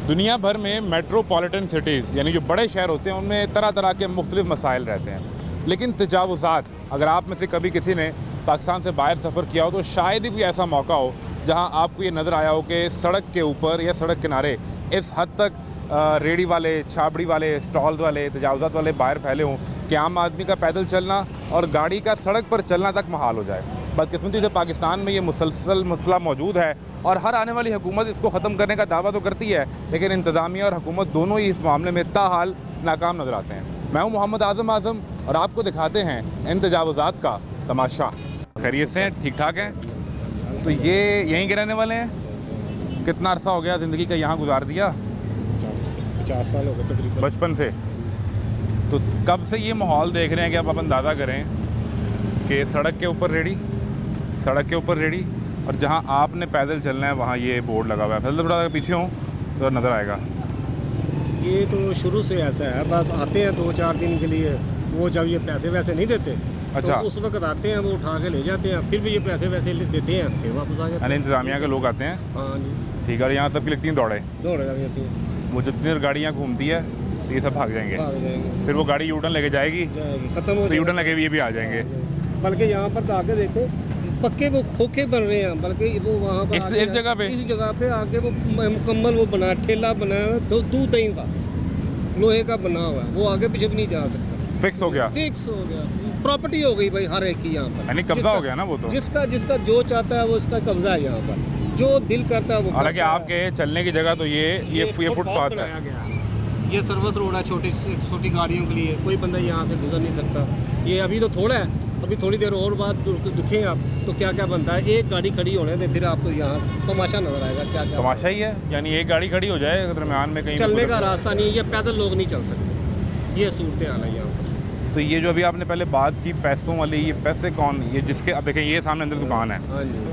दुनिया भर में मेट्रोपॉलिटन सिटीज़ यानी जो बड़े शहर होते हैं उनमें तरह तरह के मुख्तलिफ मसाइल रहते हैं, लेकिन तजावुज़ात, अगर आप में से कभी किसी ने पाकिस्तान से बाहर सफ़र किया हो तो शायद ही कोई ऐसा मौका हो जहां आपको ये नज़र आया हो कि सड़क के ऊपर या सड़क किनारे इस हद तक रेडी वाले, छाबड़ी वाले, स्टॉल वाले, तजावुज़ात वाले बाहर फैले हों कि आम आदमी का पैदल चलना और गाड़ी का सड़क पर चलना तक महाल हो जाए। बदकिस्मती से पाकिस्तान में ये मुसलसल मसला मौजूद है और हर आने वाली हुकूमत इसको ख़त्म करने का दावा तो करती है, लेकिन इंतज़ामिया और हुकूमत दोनों ही इस मामले में ताहाल नाकाम नज़र आते हैं। मैं हूँ मोहम्मद आज़म और आपको दिखाते हैं इन तजावुज़ात का तमाशा। खैरियत से हैं, ठीक ठाक हैं? तो ये यहीं के रहने वाले हैं? कितना अरसा हो गया ज़िंदगी का यहाँ गुजार दिया? 50 साल हो गए तकरीबन। बचपन से? तो कब से ये माहौल देख रहे हैं कि आप अंदाज़ा करें कि सड़क के ऊपर रेडी और जहाँ आपने पैदल चलना है वहाँ ये बोर्ड लगा हुआ है। पैदल थोड़ा पीछे हो तो नज़र आएगा। ये तो शुरू से ऐसा है, बस आते हैं 2-4 दिन के लिए, वो जब ये पैसे वैसे नहीं देते अच्छा, तो उस वक्त आते हैं, वो उठा के ले जाते हैं, फिर भी ये पैसे वैसे देते हैं, फिर वापस आ जाते हैं। इंतज़ामिया के लोग आते हैं? हाँ जी, ठीक है। और यहाँ सबकी लगती हैं दौड़ लग जाती है, वो जितनी देर गाड़ियाँ घूमती है तो ये सब भाग जाएंगे, फिर वो गाड़ी यूटर्न लेके जाएगी, ख़त्म हो तो यूटर्न लगे ये भी आ जाएंगे। बल्कि यहाँ पर आके देखें पक्के वो खोखे बन रहे हैं, बल्कि वो वहाँ पर इस जगह पे आके वो मुकम्मल वो बना ठेला बनाया है, दूध दही का लोहे का बना हुआ है, वो आगे पीछे भी नहीं जा सकता। फिक्स हो गया, प्रॉपर्टी हो गई भाई हर एक की यहाँ पर, यानी कब्जा हो गया ना वो तो। जिसका जो चाहता है वो इसका कब्जा है यहाँ पर, जो दिल करता है वो। हालांकि आपके चलने की जगह तो ये फुटपाथ है, ये सर्विस रोड है छोटी गाड़ियों के लिए, कोई बंदा यहाँ से गुजर नहीं सकता। ये अभी तो थोड़ा है, अभी थोड़ी देर और बाद दुखें आप तो क्या क्या बनता है, एक गाड़ी खड़ी होने दे फिर आपको यहाँ तमाशा नजर आएगा। क्या क्या तमाशा ही है, यानी एक गाड़ी खड़ी हो जाए दरमियान में कहीं चलने का रास्ता नहीं है, ये पैदल लोग नहीं चल सकते, ये सूरत हाल है यहाँ पर। तो ये जो अभी आपने पहले बात की पैसों वाली, ये पैसे कौन, ये जिसके अब देखें ये सामने अंदर दुकान है,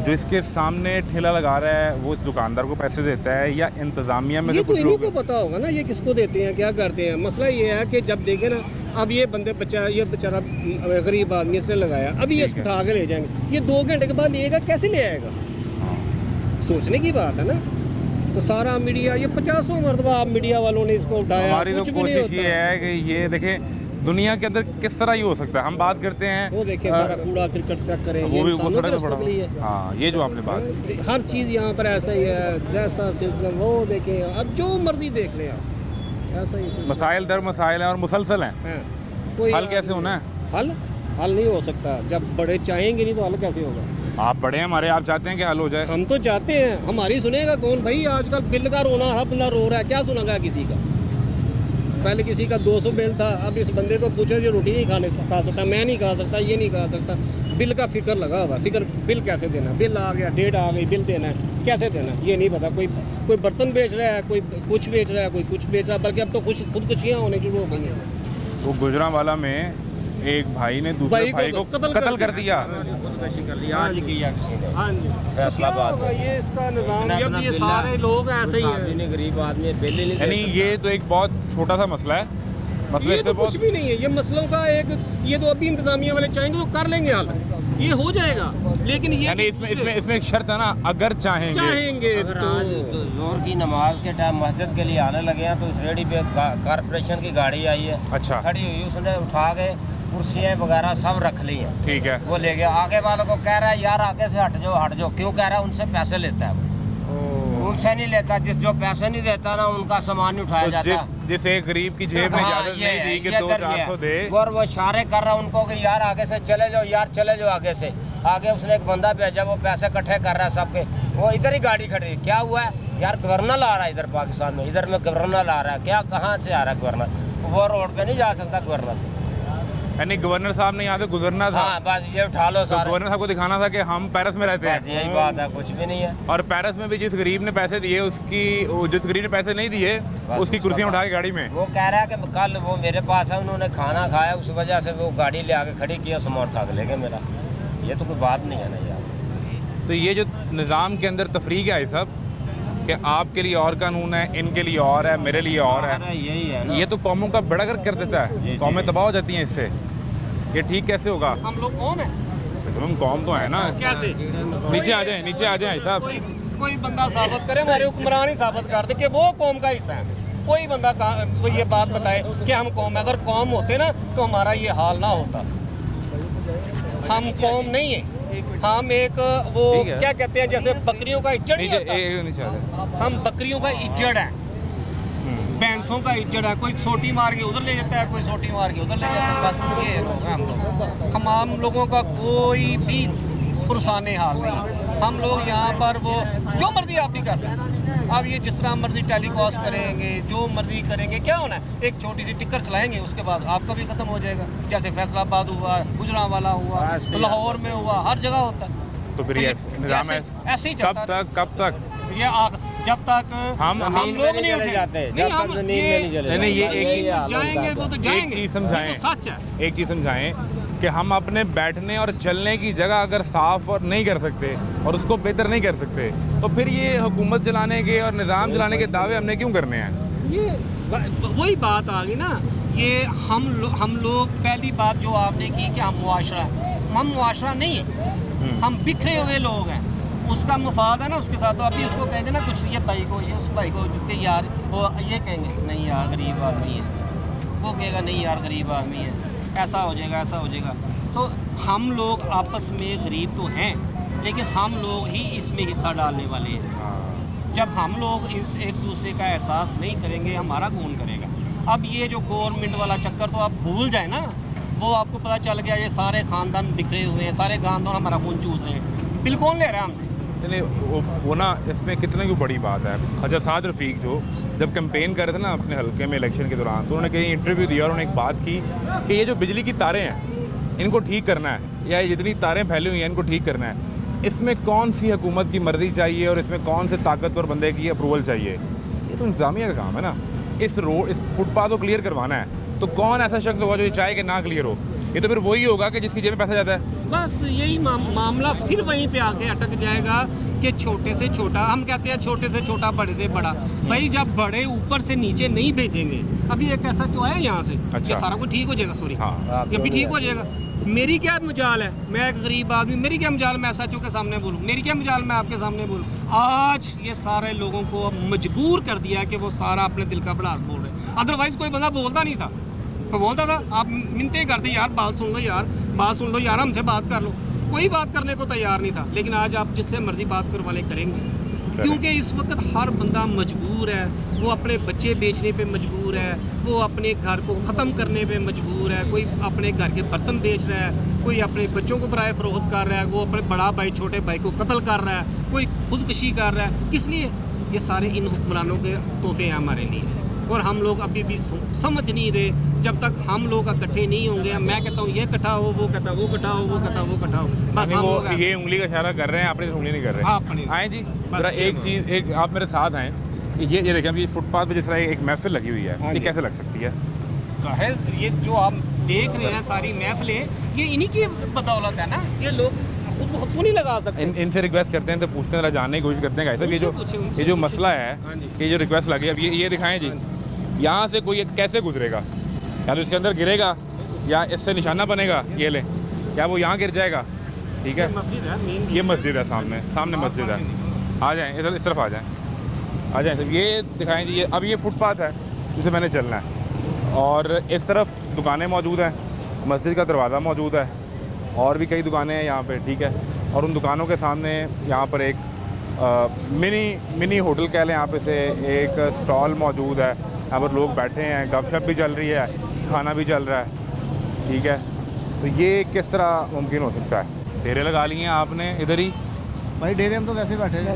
जो इसके सामने ठेला लगा रहा है वो इस दुकानदार को पैसे देता है या इंतजामिया में? ये तो इन्हीं को पता होगा ना ये किसको देते हैं, क्या करते हैं। मसला ये है कि जब देखे ना, अब ये बेचारा गरीब आदमी इसने लगाया, अभी ये उठा के ले जाएंगे, ये 2 घंटे के बाद लेगा, कैसे ले आएगा? सोचने की बात है ना। तो सारा मीडिया, ये 50 मरतबा आप मीडिया वालों ने इसको उठाया। हमारी तो कोशिश ये है कि ये देखें दुनिया के अंदर किस तरह ये हो सकता है। हम बात करते हैं वो देखें सारा कूड़ा क्रिकेट चेक करें, वो भी वो सड़क पे पड़ा। हाँ, ये जो आपने बात, हर चीज़ यहाँ पर ऐसा ही है, जैसा सिलसिला वो देखें, अब जो मर्जी देख लें आप, ऐसा ही मसाइल दर मसाइल हैं और मुसलसल हैं। कोई हल कैसे होना है? हल नहीं हो सकता, जब बड़े चाहेंगे नहीं तो हल कैसे होगा? आप बड़े हैं हमारे, आप चाहते हैं कि हल हो जाए? हम तो चाहते हैं, हमारी सुनेगा कौन भाई? आजकल बिल का रोना, हर बंदा रो रहा है, क्या सुनेगा किसी का? पहले किसी का 200 बिल था, अब इस बंदे को पूछो जो रोटी नहीं खा सकता, मैं नहीं खा सकता, ये नहीं खा सकता, बिल का फिक्र लगा हुआ, बिल कैसे देना, बिल आ गया, डेट आ गई, बिल देना है, कैसे देना ये नहीं पता। कोई बर्तन बेच रहा है, कोई कुछ बेच रहा है, कोई कुछ बेच रहा है, बल्कि अब तो खुदकुशियाँ होने शुरू हो गई हैं। वो गुजरांवाला में एक भाई ने दूसरे भाई को कत्ल कर दिया। आज किया किसी ने, फैसलाबाद में। ये इसका निज़ाम, ये सारे लोग ऐसे ही हैं, गरीब आदमी बिल ही नहीं। यानी ये तो एक बहुत छोटा सा मसला है, मसले ये तो कुछ भी नहीं है, ये मसलों का एक, ये तो अभी इंतजामिया वाले चाहेंगे तो कर लेंगे हल, ये हो जाएगा। लेकिन ये यानी इसमें एक शर्त है ना, अगर चाहेंगे तो जोर की नमाज के टाइम मस्जिद के लिए आने लगे हैं तो उस रेडी पे कारपोरेशन की गाड़ी आई है, अच्छा खड़ी हुई, उसने उठा के कुर्सियाँ वगैरह सब रख ली हैं, ठीक है, वो ले गया। आगे वालों को कह रहा है यार आगे से हट जाओ, क्यों कह रहा है? उनसे पैसे लेता है वो, उनसे नहीं लेता, जो पैसे नहीं देता ना उनका सामान नहीं उठाया जाता। जिस एक गरीब की जेब में इजाजत नहीं दी कि 200-400 दे, और वो इशारे कर रहा है उनको कि यार आगे से चले जाओ, यार चले जाओ आगे से। आगे उसने एक बंदा भेजा, वो पैसे इकट्ठे कर रहा है सबके, वो इधर ही गाड़ी खड़ी। क्या हुआ है यार? गवर्नर आ रहा है इधर पाकिस्तान में, इधर में गवर्नर आ रहा है। क्या, कहाँ से आ रहा है गवर्नर? वो रोड पे नहीं जा सकता गवर्नर, यानी गवर्नर साहब ने यहाँ से गुजरना था। हाँ, बस ये उठा लो तो गवर्नर साहब को दिखाना था कि हम पेरिस में रहते हैं, यही बात है, कुछ भी नहीं है। और पेरिस में भी जिस गरीब ने पैसे दिए जिस गरीब ने पैसे नहीं दिए उसकी कुर्सियाँ उठा के गाड़ी में। वो कह रहा है कि कल वो मेरे पास है, उन्होंने खाना खाया, उस वजह से वो गाड़ी ले आके खड़ी किया, सामान उठा के ले गए मेरा। ये तो कोई बात नहीं है ना यार। तो ये जो निज़ाम के अंदर तफरीक है सब कि आपके लिए और कानून है, इनके लिए और है, मेरे लिए और है, यही है ना। ये तो कौमों का बेड़ा गर्क कर देता है, कौमें तबाह हो जाती हैं इससे। ये ठीक कैसे होगा? हम लोग कौन है? हम कौम तो है ना। कैसे? नीचे आ जाए साहब। कोई बंदा साबित करे, हमारे हुक्मरान ही साबित कर दे कि वो कौम का हिस्सा है। कोई बंदा वो ये बात बताए कि हम कौम है। अगर कौम होते ना तो हमारा ये हाल ना होता। हम कौम नहीं है, हम एक वो क्या कहते हैं, जैसे बकरियों का इज्जड़ नहीं होता, हम बकरियों का इज्जड़ है, भैंसों का इज्जड़ है। कोई सोटी मार के उधर ले जाता है, कोई सोटी मार के उधर ले जाता है। बस ये लोग हैं हम लोग। हम लोगों का कोई भी पुरसाने हाल नहीं। हम लोग यहाँ पर वो जो मर्जी आप भी कर रहे हैं। अब ये जिस तरह मर्जी टेलीकास्ट करेंगे, जो मर्जी करेंगे, क्या होना है, एक छोटी सी टिक्कर चलाएंगे, उसके बाद आपका भी ख़त्म हो जाएगा। जैसे फैसलाबाद हुआ, गुजरांवाला हुआ, लाहौर में हुआ, हर जगह होता है। तो फिर ये निज़ाम ऐसे ही चलता कब तक ये जब तक हम लोग नहीं उठे नहीं, हम ये जाएंगे, वो तो जाएंगे। एक चीज़ समझाएं, ये तो सच है। एक चीज़ समझाएं कि हम अपने बैठने और चलने की जगह अगर साफ़ और नहीं कर सकते और उसको बेहतर नहीं कर सकते, तो फिर ये हुकूमत चलाने के और निज़ाम चलाने के दावे हमने क्यों करने हैं? ये वही बात आ गई ना। ये हम लोग पहली बात जो आपने की कि हम मुआशरा नहीं है, हम बिखरे हुए लोग हैं। उसका मुफाद है ना उसके साथ, तो अभी उसको कहेंगे ना कुछ, ये भाई को, ये उस भाई को, कि यार वो ये कहेंगे नहीं यार गरीब आदमी है, वो कहेगा नहीं यार गरीब आदमी है, ऐसा हो जाएगा, ऐसा हो जाएगा। तो हम लोग आपस में गरीब तो हैं, लेकिन हम लोग ही इसमें हिस्सा डालने वाले हैं। जब हम लोग इस एक दूसरे का एहसास नहीं करेंगे, हमारा कौन करेगा? अब ये जो गवर्नमेंट वाला चक्कर तो आप भूल जाए ना, वो आपको पता चल गया ये सारे ख़ानदान बिखरे हुए हैं, सारे खानदान हमारा खून चूस रहे हैं। बिल कौन ले रहा है हमसे? नहीं वो ना, इसमें कितने की बड़ी बात है। ख्वाजा साद रफ़ीक जो जब कैंपेन कर रहे थे ना अपने हल्के में इलेक्शन के दौरान, तो उन्होंने कहीं इंटरव्यू दिया और उन्होंने एक बात की कि ये जो बिजली की तारें हैं इनको ठीक करना है, या ये जितनी तारें फैली हुई हैं इनको ठीक करना है। इसमें कौन सी हुकूमत की मर्ज़ी चाहिए और इसमें कौन से ताकतवर बंदे की अप्रूवल चाहिए? ये तो इंतज़ामिया का काम है ना। इस फुटपाथ को क्लियर करवाना है, तो कौन ऐसा शख्स होगा जो ये चाहे कि ना क्लियर हो? ये तो फिर वही होगा कि जिसकी जेब में पैसा जाता है। बस यही मामला फिर वहीं पे आके अटक जाएगा कि छोटे से छोटा, हम कहते हैं छोटे से छोटा, बड़े से बड़ा। भाई जब बड़े ऊपर से नीचे नहीं भेजेंगे, अभी एक ऐसा जो है यहाँ से, अच्छा। ये सारा कुछ ठीक हो जाएगा। सॉरी, हाँ, ये भी ठीक हो जाएगा। मेरी क्या मजाल है, मैं एक गरीब आदमी, मेरी क्या मजाल मैं SHO के सामने बोलूँ, मेरी क्या मजाल मैं आपके सामने बोलूँ। आज ये सारे लोगों को मजबूर कर दिया है कि वो सारा अपने दिल का भड़ास बोल रहे। अदरवाइज कोई बंदा बोलता नहीं था, तो बोलता था आप मिन्नतें करते यार बात सुन लो यार, बात सुन लो यार, हमसे बात कर लो। कोई बात करने को तैयार नहीं था। लेकिन आज आप जिससे मर्जी बात करवा ले करेंगे, क्योंकि इस वक्त हर बंदा मजबूर है। वो अपने बच्चे बेचने पे मजबूर है, वो अपने घर को ख़त्म करने पे मजबूर है। कोई अपने घर के बर्तन बेच रहा है, कोई अपने बच्चों को बराए फरोख्त कर रहा है, वो अपने बड़ा भाई छोटे भाई को कत्ल कर रहा है, कोई खुदकुशी कर रहा है। किस लिए? ये सारे इन हुक्मरानों के तोहफे हैं हमारे लिए, और हम लोग अभी भी समझ नहीं रहे। जब तक हम लोग इकट्ठे नहीं होंगे, मैं कहता हूँ ये इकट्ठा हो, वो कहता वो इकट्ठा हो, वो कहता वो इकट्ठा हो, बस हम लोग ये उंगली का इशारा कर रहे हैं, अपनी उंगली नहीं कर रहे। अपनी आए जी जरा एक चीज़, एक आप मेरे साथ आएँ। ये देखें, अभी फुटपाथ पे जिस तरह एक महफिल लगी हुई है, ये कैसे लग सकती है? साहिल, ये जो आप देख रहे हैं सारी महफिलें, ये इन्हीं की बदौलत है ना। ये लोग खुद नहीं लगा सकते। इनसे रिक्वेस्ट करते हैं, तो पूछते हैं, जानने की कोशिश करते हैं साहब ये जो मसला है, ये जो रिक्वेस्ट लगी है, अब ये दिखाएं जी, यहाँ से कोई कैसे गुजरेगा? या तो इसके अंदर गिरेगा या इससे निशाना बनेगा, ये लें, क्या वो यहाँ गिर जाएगा? ठीक है, ये मस्जिद है, सामने मस्जिद है। आ जाएं इधर, इस तरफ आ जाएं। ये दिखाएं जी, ये अब ये फुटपाथ है जिसे मैंने चलना है, और इस तरफ दुकानें मौजूद हैं, मस्जिद का दरवाज़ा मौजूद है, और भी कई दुकानें हैं यहाँ पे। ठीक है, और उन दुकानों के सामने यहाँ पर एक मिनी होटल कह लें, यहाँ पे से एक स्टॉल मौजूद है। यहाँ पर लोग बैठे हैं, गपशप भी चल रही है, खाना भी चल रहा है। ठीक है, तो ये किस तरह मुमकिन हो सकता है? डेरे लगा लिए हैं आपने इधर ही? भाई डेरे में तो वैसे बैठे हैं,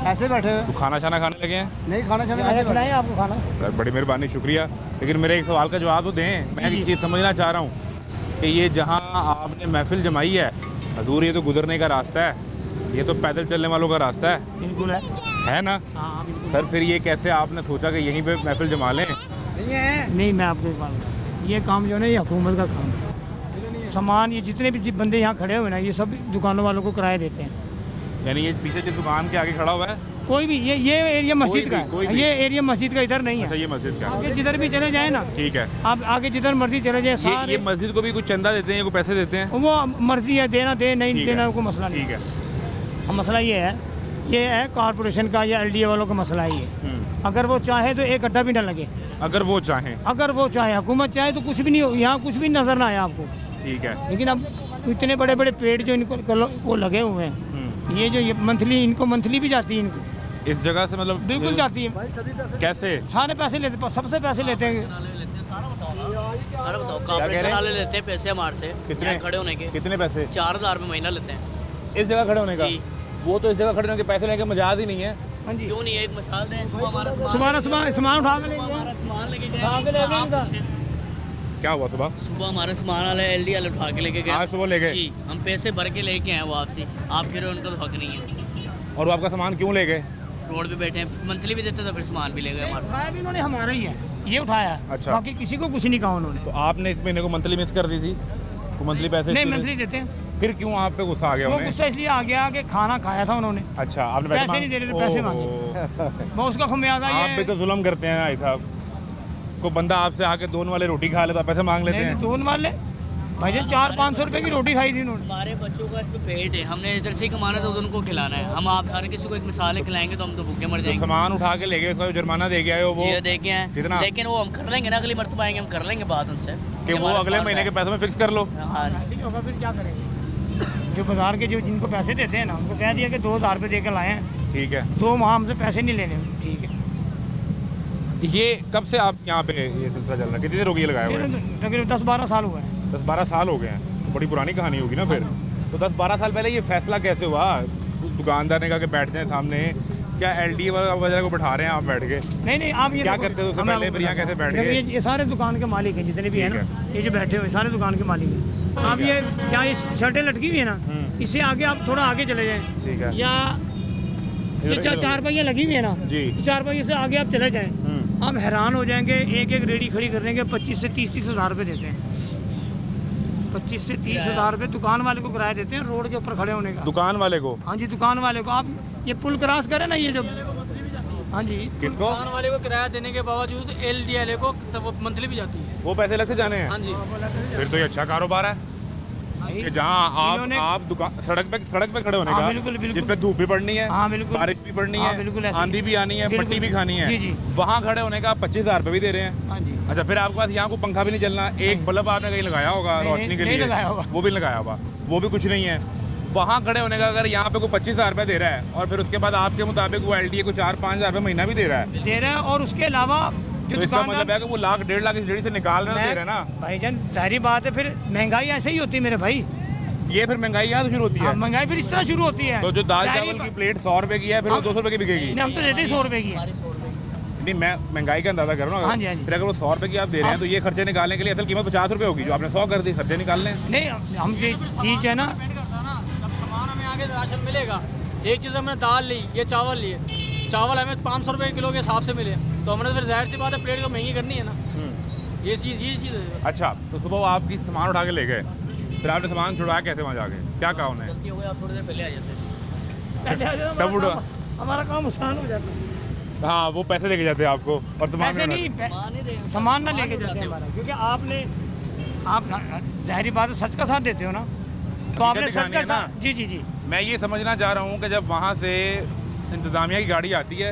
ऐसे बैठे हुए। तो खाना खाने लगे हैं? नहीं, खाना वैसे खिलाएं आपको खाना। सर बड़ी मेहरबानी, शुक्रिया। लेकिन मेरे एक सवाल का जवाब तो दें। मैं एक चीज़ समझना चाह रहा हूँ कि ये जहाँ आपने महफिल जमाई है, हजूर, ये तो गुजरने का रास्ता है, ये तो पैदल चलने वालों का रास्ता है। बिल्कुल है ना? हाँ, सर फिर ये कैसे आपने सोचा कि यहीं पे महफिल जमा लें? नहीं, मैं आपको एक बात बताऊं, ये काम जो है ना, ये हुकूमत का काम है। सामान ये जितने भी बंदे यहाँ खड़े हुए ना, ये सब दुकानों वालों को किराया देते हैं। यानी ये पीछे जिस दुकान के आगे खड़ा हुआ है, कोई भी ये एरिया मस्जिद का कोई है, भी। ये एरिया मस्जिद का इधर नहीं अच्छा है। ये मस्जिद का है। आगे जिधर भी चले जाए ना, ठीक है, आप आगे जिधर मर्जी चले जाए, ये सारे मस्जिद को भी कुछ चंदा देते हैं, कोई पैसे देते हैं? वो मर्जी है, देना दे, नहीं ठीक देना है, कोई मसला नहीं। ठीक है। अब मसला ये है ये है कॉरपोरेशन का या LDA वालों का मसला ही है। अगर वो चाहे तो एक गड्ढा भी ना लगे, अगर वो चाहें। अगर वो चाहे, हुकूमत चाहे तो कुछ भी नहीं हो, यहाँ कुछ भी नज़र ना आए आपको। ठीक है। लेकिन अब इतने बड़े बड़े पेड़ जो इनको वो लगे हुए हैं, ये जो ये मंथली, इनको मंथली भी जाती है इनको इस जगह से मतलब बिल्कुल जाती है। कैसे? सारे पैसे लेते, सबसे पैसे लेते हैं। सारा बताओ, कॉर्पोरेशन वाले लेते हैं पैसे हमारे से। कितने? यहाँ खड़े होने के कितने पैसे? 4000 रुपये महीना लेते हैं। इस जगह खड़े होने का? जी। वो तो इस जगह खड़े होने के पैसे लेके मजाज ही नहीं है। हाँ जी, क्यों नहीं है? एक मिसाल दें, सुबह हमारा सामान उठा के ले हमारा सामान लेके गए, उठा के ले गए इनका। क्या हुआ सुबह? सुबह हमारा सामान वाले LD वाले उठा के लेके गए। आज सुबह ले गए? जी, हम पैसे भर के लेके आए वापसी। आप कह रहे हो उनका तो हक नहीं है। और वो आपका सामान क्यों ले गए? रोड पे बैठे हैं, मंथली भी देते तो फिर सामान भी ले गए हमारा। उठाया भी इन्होंने हमारा ही है, ये उठाया है। अच्छा। बाकी किसी को कुछ नहीं कहा उन्होंने। तो आपने इस महीने को मंथली मिस कर दी थी? वो मंथली पैसे नहीं, इसलिए- मंथली देते हैं। फिर क्यों आप पे गुस्सा आ गया वो उन्हें? गुस्सा इसलिए आ गया कि खाना खाया था उन्होंने, अच्छा, आपने पैसे नहीं दे रहे थे, पैसे मांगे। वो उसका खमियाजा आप पे ये तो जुल्म करते हैं भाई साहब। को बंदा आपसे आके दोन वाले रोटी खा लेता, पैसे मांग लेते नहीं हैं। तो वाले भाई जान 400-500 रुपए की रोटी खाई थी उन्होंने। हमारे बच्चों का इस पे पेट है, हमने इधर से ही कमाना तो उनको खिलाना है। हम आप हर किसी को एक मिसाल खिलाएंगे तो हम तो भूखे मर तो जाएंगे। सामान उठा के ले गए, उसका जो जुर्माना दे के आए हो वो जी देखे हैं, कितना? लेकिन वो हम कर लेंगे ना, अगली मरतबा आएंगे हम कर लेंगे बात उनसे कि वो अगले महीने के पैसे में फिक्स कर लो। हाँ ऐसे ही होगा, फिर क्या करेंगे? जो बाजार के जो जिनको पैसे देते हैं ना, उनको कह दिया कि 2000 रुपये दे कर लाए हैं, ठीक है। 2 माह हमसे पैसे नहीं लेने। ठीक है, ये कब से आप यहाँ पे ये सिलसिला चल रहा है? कितनी देर हो गई ये लगाए हुए? तकरीबन 10-12 साल हुआ है। 10-12 साल हो गए हैं, तो बड़ी पुरानी कहानी होगी ना फिर। तो 10-12 साल पहले ये फैसला कैसे हुआ? दुकानदार ने कहा कि बैठ जाए सामने, क्या LD वगैरह को बैठा रहे हैं आप बैठ के? नहीं, आप ये क्या देखो, करते थे उससे हमें पहले? आपको फिर यहाँ बताता कैसे बैठ हूँ। गए? ये सारे दुकान के मालिक हैं जितने भी हैं ठीक ना, ये जो बैठे हुए सारे दुकान के मालिक हैं। आप ये क्या ये शर्टें लटकी हुई है ना, इससे आगे आप थोड़ा आगे चले जाएं, ठीक है। या ये इधर- चार पहिया लगी हुई है ना, जी। इस 4 पहिए से आगे आप चले जाएं, आप हैरान हो जाएंगे। एक एक रेडी खड़ी करने के 25 से 30 हज़ार रुपये देते हैं। 25 से 30 हज़ार रुपये दुकान वाले को किराया देते हैं रोड के ऊपर खड़े होने का। दुकान वाले को? हाँ जी, दुकान वाले को। आप ये पुल क्रॉस करें ना, ये जो, हाँ जी, किसको? दुकान वाले को किराया देने के बावजूद LD वाले को तब वो मंथली भी जाती है। वो पैसे अलग से जाने हैं? हाँ जी, फिर तो ये अच्छा कारोबार है भाई, कि जहाँ इन्होंने- आप दुकान सड़क पे खड़े होने हाँ, का, बिल्कुल, बिल्कुल। जिसमें धूप भी पड़नी है, हाँ, बिल्कुल। बारिश भी पड़नी हाँ, है, बिल्कुल ऐसे ही। आंधी भी आनी है, बिल्कुल। पट्टी भी खानी है, जी, जी। वहाँ खड़े होने का 25,000 रुपये भी दे रहे हैं। हाँ जी। अच्छा, फिर आपके पास यहाँ को पंखा भी नहीं चलना, एक बल्ब आपने कहीं लगाया होगा नहीं, रोशनी के नहीं लिए, लगाया होगा। वो भी लगाया होगा, वो भी कुछ नहीं है। वहाँ खड़े होने का अगर यहाँ पे कोई 25,000 रुपये दे रहा है और फिर उसके बाद आपके मुताबिक वो LDA को 4-5 हज़ार रुपये महीना भी दे रहा है, दे रहा है। और उसके अलावा जो तो इसका मतलब दुकानदार, है कि वो 1,00,000-1.5 लाख इस रेडी से निकाल रहे हैं, दे रहे हैं ना। भाईजान सारी बात है, फिर महंगाई ऐसे ही होती है मेरे भाई। ये फिर महंगाई यहाँ से शुरू होती है। हाँ, महंगाई फिर इस तरह शुरू होती है। तो जो दाल सारी चावल की बा- प्लेट 100 रुपये की है, फिर वो 200 रुपये की बिकेगी। नहीं, हम तो देते ही 100 रुपये की है। नहीं, मैं महंगाई का अंदाजा कर रहा हूँ। हाँ जी, हाँ जी। फिर अगर वो 100 रुपये की आप दे रहे हैं तो ये खर्चे निकालने के लिए असल कीमत 50 रुपये होगी, जो आपने 100 कर दी, खर्चे निकालने हैं। नहीं, हम जो चीज़ है ना, डिपेंड करता है ना, जब सामान हमें आगे राशन मिलेगा, एक चीज़ हमने दाल ली, ये चावल लिए, चावल हमें 500 रुपये किलो के हिसाब से मिले, तो हमने फिर जाहिर सी बात है प्लेट को महंगी करनी है ना। ये चीज़ है। अच्छा, तो सुबह वो आपकी सामान उठा के ले गए, फिर आपने सामान छुड़ाया कैसे वहाँ जाके? क्या कहा उन्हें? गलती हो गई, आप थोड़ी देर पहले आ जाते हैं। पहले आ जाओ, तब उठा। हमारा काम आसान हो जाता है। हाँ, वो पैसे देके जाते हैं आपको और सामान पैसे नहीं, सामान ही देंगे। सामान ना लेके जाते हैं हमारा, क्योंकि आप ज़ाहिरी बात है, सच का साथ देते हो ना, तो आपने सच दिखानी का है ना। साथ। जी जी जी। मैं ये समझना चाह रहा हूँ कि जब वहाँ से इंतज़ामिया की गाड़ी आती है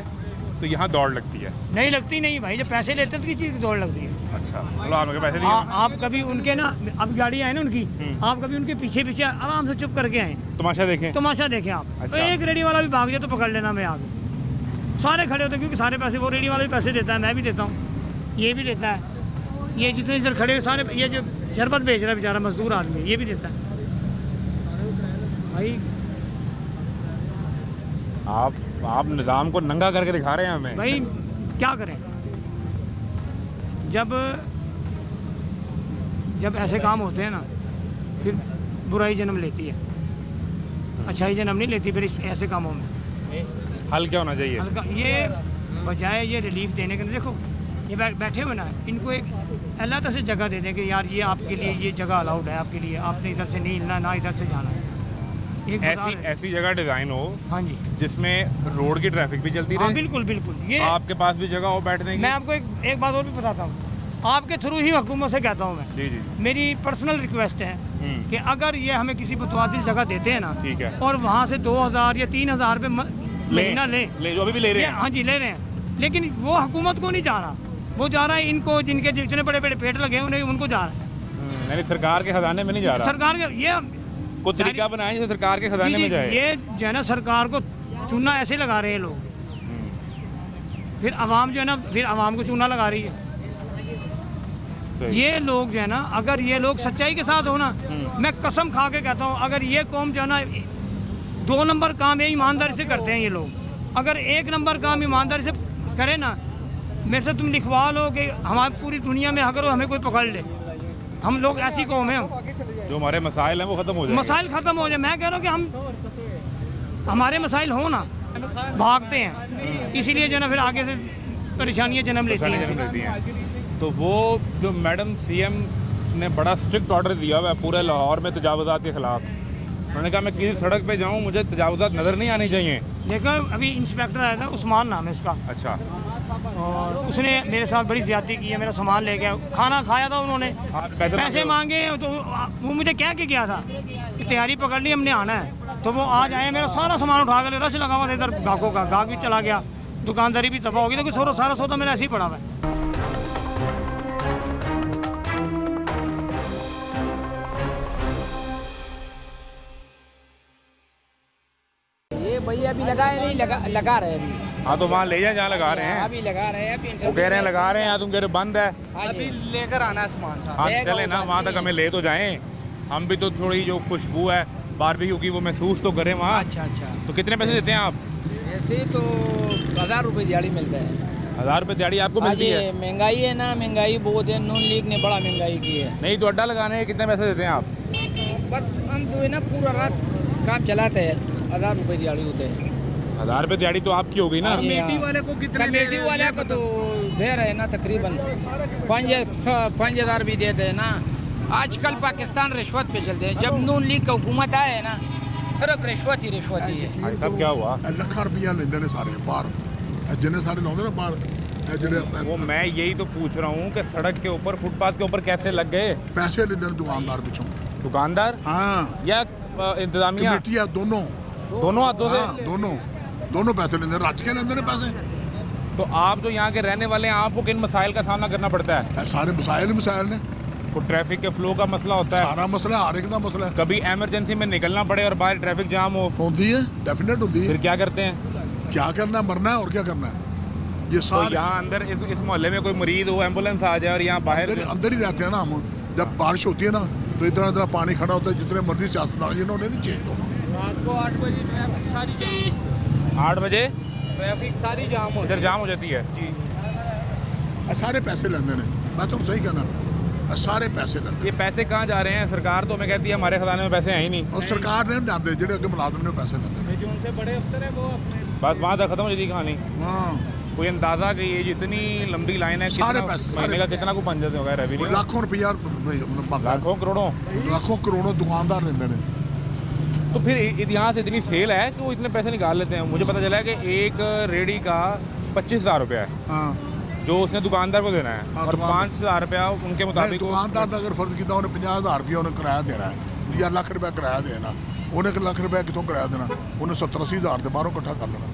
तो यहाँ दौड़ लगती है। नहीं लगती नहीं भाई, जब पैसे लेते हैं तो किस चीज़ की दौड़ लगती है। अच्छा, चलो आपके पैसे दिए। आप कभी उनके ना, अब गाड़ी आए ना उनकी, आप कभी उनके पीछे पीछे आराम से चुप करके आए, तमाशा देखें। तमाशा देखें आप। अच्छा। तो एक रेडी वाला भी भाग जाए तो पकड़ लेना, मैं आगे सारे खड़े होते हैं, क्योंकि सारे पैसे वो रेडी वाला भी पैसे देता है, मैं भी देता हूँ, ये भी देता है, ये जितने इधर खड़े हैं सारे, ये जो शरबत बेच रहा है बेचारा मजदूर आदमी, ये भी देता है भाई। आप निज़ाम को नंगा करके दिखा रहे हैं हमें। भाई क्या करें, जब ऐसे काम होते हैं ना, फिर बुराई जन्म लेती है, अच्छाई जन्म नहीं लेती फिर इस ऐसे कामों में। हल क्या होना चाहिए? हल्का ये बजाय ये रिलीफ देने के, देखो ये बैठे हुए ना, इनको एक अलग से जगह दे दें कि यार ये आपके लिए ये जगह अलाउड है, आपके लिए आपने इधर से नहीं हिलना, ना इधर से जाना है। एक बाजार है। ऐसी जगह डिज़ाइन हो हाँ जी, जिसमें रोड की ट्रैफिक भी चलती हाँ रहे, बिल्कुल बिल्कुल। ये आपके पास भी जगह हो बैठने की। मैं आपको एक बात और भी बताता हूँ, आपके थ्रू ही हुकूमत से कहता हूँ मैं, जी जी। मेरी पर्सनल रिक्वेस्ट है कि अगर ये हमें किसी मुतवादिल जगह देते हैं ना, ठीक है। और वहाँ से 2,000 या 3,000 रुपये महीना लें। ले जो अभी भी ले रहे ये हैं। हाँ जी ले रहे हैं, लेकिन वो हुकूमत को नहीं जा रहा, वो जा रहा है इनको जिनके जितने बड़े बड़े पेट लगे हैं उन्हें उनको जा रहा है। यानी सरकार के खजाने में नहीं जा रहा। सरकार के ये कुछ तरीका बनाए जिससे सरकार के खजाने जी, में जाए। ये जो है ना सरकार को चूना ऐसे लगा रहे हैं लोग, फिर आवाम जो है ना फिर आवाम को चूना लगा रही है। सही। ये लोग जो है ना, अगर ये लोग सच्चाई के साथ हो ना, मैं कसम खा के कहता हूँ, अगर ये कौम जो है ना 2 नंबर काम ये ईमानदारी से करते हैं ये लोग, अगर 1 नंबर काम ईमानदारी से करे ना, मेरे से तुम लिखवा लो कि हमारी पूरी दुनिया में अगर हमें कोई पकड़ ले, हम लोग ऐसी कौम है, हम जो हमारे मसाइल हैं वो खत्म हो जाए। मसाइल ख़त्म हो जाए। मैं कह रहा हूँ कि हम हमारे मसाइल हो ना, भागते हैं, इसीलिए जो है ना फिर आगे से परेशानियाँ जन्म लेती परेशानी जन्म हैं। लेती हैं। तो वो जो मैडम सीएम ने बड़ा स्ट्रिक्ट ऑर्डर दिया हुआ है पूरे लाहौर में तजावुज़ात के खिलाफ। उन्होंने कहा मैं किसी सड़क पे जाऊँ मुझे तजावुज़ात नज़र नहीं आनी चाहिए। लेकिन अभी इंस्पेक्टर आया था, उस्मान नाम है उसका, अच्छा। और उसने मेरे साथ बड़ी ज़्यादती की है, मेरा सामान ले गया, खाना खाया था उन्होंने, हाँ, पैसे मांगे, तो वो मुझे कह के गया था कि तैयारी पकड़ ली हमने आना है, तो वो आज आए, मेरा सारा सामान उठा के रश लगा हुआ था इधर, गाहकों का गाहक भी चला गया, दुकानदारी भी तबाह होगी, तो सारा सौदा मेरा ऐसे ही पड़ा हुआ है। ये भैया अभी लगाए नहीं, लगा रहे हैं अभी। हाँ तो वहाँ ले जाए जहाँ लगा रहे हैं। अभी लगा रहे हैं, अभी वो कह रहे हैं लगा रहे हैं, यहाँ तुम कह रहे हो बंद है। अभी लेकर आना है सामान साहब। हाँ लेगा चले ना, वो वहाँ तक हमें ले तो जाएं, हम भी तो थोड़ी जो खुशबू है बारबेक्यू की वो महसूस तो करें वहाँ। अच्छा। तो कितने पैसे देते हैं आप? ऐसे तो 1000 रुपये दिहाड़ी मिलता है। 1000 रुपये दिहाड़ी आपको आज मिलती है? ये महंगाई है ना, महंगाई बहुत है, नून लीग ने बड़ा महंगाई की है। नहीं तो अड्डा लगाने के कितने पैसे देते हैं आप? बस हम तो है ना पूरा रात काम चलाते हैं, 1000 रुपये दिहाड़ी होते हैं। 1000 रुपये दिहाड़ी तो आपकी होगी ना? कमेटी वाले को कितने? कमेटी वाले को तो दे रहे हैं ना तकरीबन 5000 भी देते हैं ना। आजकल पाकिस्तान रिश्वत पे चलते हैं, जब नून लीग का हुकूमत आए है ना, सिर्फ रिश्वत ही है। भाई साहब क्या हुआ? ਲੱਖਾਂ ਰੁਪਈਆ ਲੈਂਦੇ ਨੇ ਸਾਰੇ ਬਾਹਰ, ਇਹ ਜਿੰਨੇ ਸਾਰੇ ਲਾਉਂਦੇ ਨੇ ਬਾਹਰ, ਇਹ ਜਿਹੜੇ वो मैं यही तो पूछ रहा हूँ कि सड़क के ऊपर फुटपाथ के ऊपर कैसे लग गए? ਪੈਸੇ ਲੈਂਦੇ ਨੇ ਦੁਕਾਨਦਾਰ ਪਿੱਛੋਂ। दुकानदार ਹਾਂ या इंतजामिया? ਕਮੇਟੀ ਆ ਦੋਨੋਂ। दोनों हाथों से? हाँ, दोनों पैसे लेंदे, रच के लेंदे ने पैसे। तो आप जो यहाँ के रहने वाले हैं आपको किन मसाइल का सामना करना पड़ता है? ਇਹ ਸਾਰੇ ਮਸਾਇਲ ਨੇ, को ट्रैफिक के फ्लो का मसला होता है, ਸਾਰਾ ਮਸਲਾ ਹਰ ਇੱਕ ਦਾ ਮਸਲਾ ਹੈ। कभी इमरजेंसी में निकलना पड़े और बाहर ट्रैफिक जाम हो, ਹੁੰਦੀ ਹੈ, डेफिनेट ਹੁੰਦੀ है। फिर क्या करते हैं? क्या करना है, मरना है और क्या करना है। ये तो सारे यहाँ अंदर इस मोहल्ले में कोई मरीज हो, एम्बुलेंस आ जाए और यहाँ बाहर अंदर ही रहते हैं ना हम। जब बारिश होती है ना तो इतना इतना पानी खड़ा होता है, जितने मर्जी सियासतदान इन्होंने नहीं चेंज होना। रात को 8 बजे ट्रैफिक सारी जाम, 8 बजे ट्रैफिक सारी जाम हो इधर जाम हो जाती है। ये सारे पैसे लेंदे ने, मैं तो सही कहना है, ये सारे पैसे लेंदे। ये पैसे कहाँ जा रहे हैं? सरकार तो हमें कहती है हमारे खजाने में पैसे हैं ही नहीं। और सरकार ने जाते जेडे अगे मुलाजम ने पैसे लेंदे। जो उनसे बड़े अफसर है वो अपने बस वहाँ तक खत्म हो जाती कहानी। हाँ, कोई अंदाजा कि ये जितनी लंबी लाइन है सारे कितना पैसे, महीने सारे- का कितना को बन जाते होगा रेवेन्यू? लाखों रुपया लाखों करोड़ों। लाखों करोड़ों दुकानदार लेंदे ने। तो फिर यहाँ से इतनी सेल है कि वो इतने पैसे निकाल लेते हैं। मुझे पता चला है कि एक रेडी का 25,000 रुपया है हाँ, जो उसने दुकानदार को देना है, हाँ, और दुकानदार। 5,000 रुपया उनके नहीं, मुताबिक वो- दुकानदार का अगर फर्ज किया उन्हें 50,000 रुपया उन्हें किराया देना है या लाख रुपया किराया देना, उन्हें 1 लाख रुपया कितों किराया देना, उन्हें 70-80 हज़ार के बाहरों इकट्ठा कर लेना।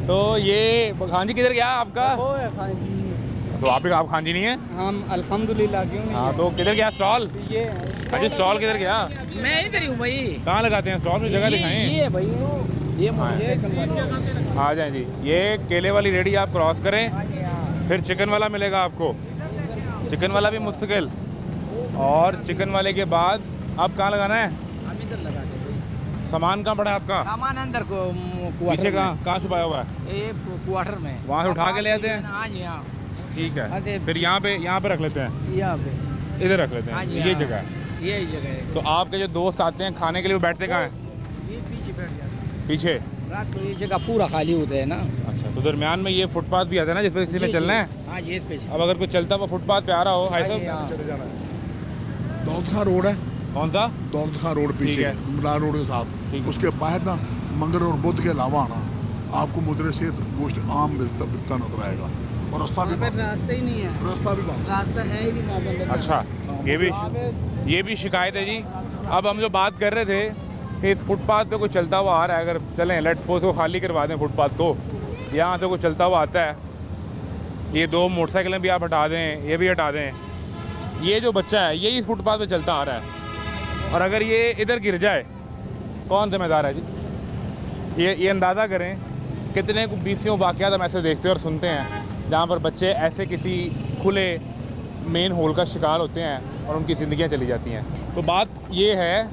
तो ये खान जी किधर गया आपका? तो आप खान जी नहीं है? हम अल्हम्दुलिल्लाह क्यों नहीं हाँ तो किधर गया स्टॉल? ये अजी स्टॉल किधर गया? मैं इधर ही हूँ भाई। कहाँ लगाते हैं स्टॉल? मुझे जगह दिखाएं। ये भाई ये मोटरसाइकिल वाला। आ जाएं जी। ये केले वाली रेडी आप क्रॉस करें, फिर चिकन वाला मिलेगा आपको, चिकन वाला भी मुस्तकिल, और चिकन वाले के बाद अब कहाँ लगाना है? हम इधर लगा दे भाई। सामान कहाँ पड़ा है आपका? सामान अंदर को क्वार्टर पीछे में। कहाँ छुपाया हुआ है? ये क्वार्टर में। वहाँ से उठा के ले आते हैं? हाँ जी हाँ, ठीक है, अरे- फिर यहाँ पे रख लेते हैं, यहाँ पे। इधर रख लेते हाँ हैं, जी, ये हाँ। जगह है। यही जगह है। तो आपके जो दोस्त आते हैं खाने के लिए वो बैठते कहाँ हैं? ये पीछे बैठ जाते पीछे? हैं। रात को ये जगह पूरा खाली होता है ना। अच्छा, तो दरमियान में ये फुटपाथ भी आता है ना जिस पर किसी ने जी, चलना जी। है? हाँ जी, इस पे अब अगर कोई चलता हुआ फुटपाथ पे आ रहा हो, भाई हाँ जी, साहब हाँ। चले जाना है। दौलत खां रोड है, कौन सा? दौलत खां रोड ठीक पीछे है। इमरान रोड के ठीक साथ, है। उसके बाहर ना मंगर और बुद्ध के अलावा आना आपको मुद्रे से गोश्त आम बिकता नजर आएगा, और रास्ता भी बंद। रास्ता ही नहीं है, रास्ता भी बंद। रास्ता है ही नहीं वहाँ पर। अच्छा, ये भी शिकायत है जी। अब हम जो बात कर रहे थे कि इस फुटपाथ पे कोई चलता हुआ आ रहा है, अगर चलें लेट्स सपोज को खाली करवा दें फुटपाथ को, यहाँ से कोई चलता हुआ आता है, ये 2 मोटरसाइकिलें भी आप हटा दें, ये भी हटा दें, ये जो बच्चा है ये इस फुटपाथ पे चलता आ रहा है और अगर ये इधर गिर जाए कौन जिम्मेदार है जी? ये अंदाज़ा करें कितने बीसियों वाक़यात हम ऐसे देखते हैं और सुनते हैं जहाँ पर बच्चे ऐसे किसी खुले मेन होल का शिकार होते हैं और उनकी ज़िंदगियाँ चली जाती हैं। तो बात ये है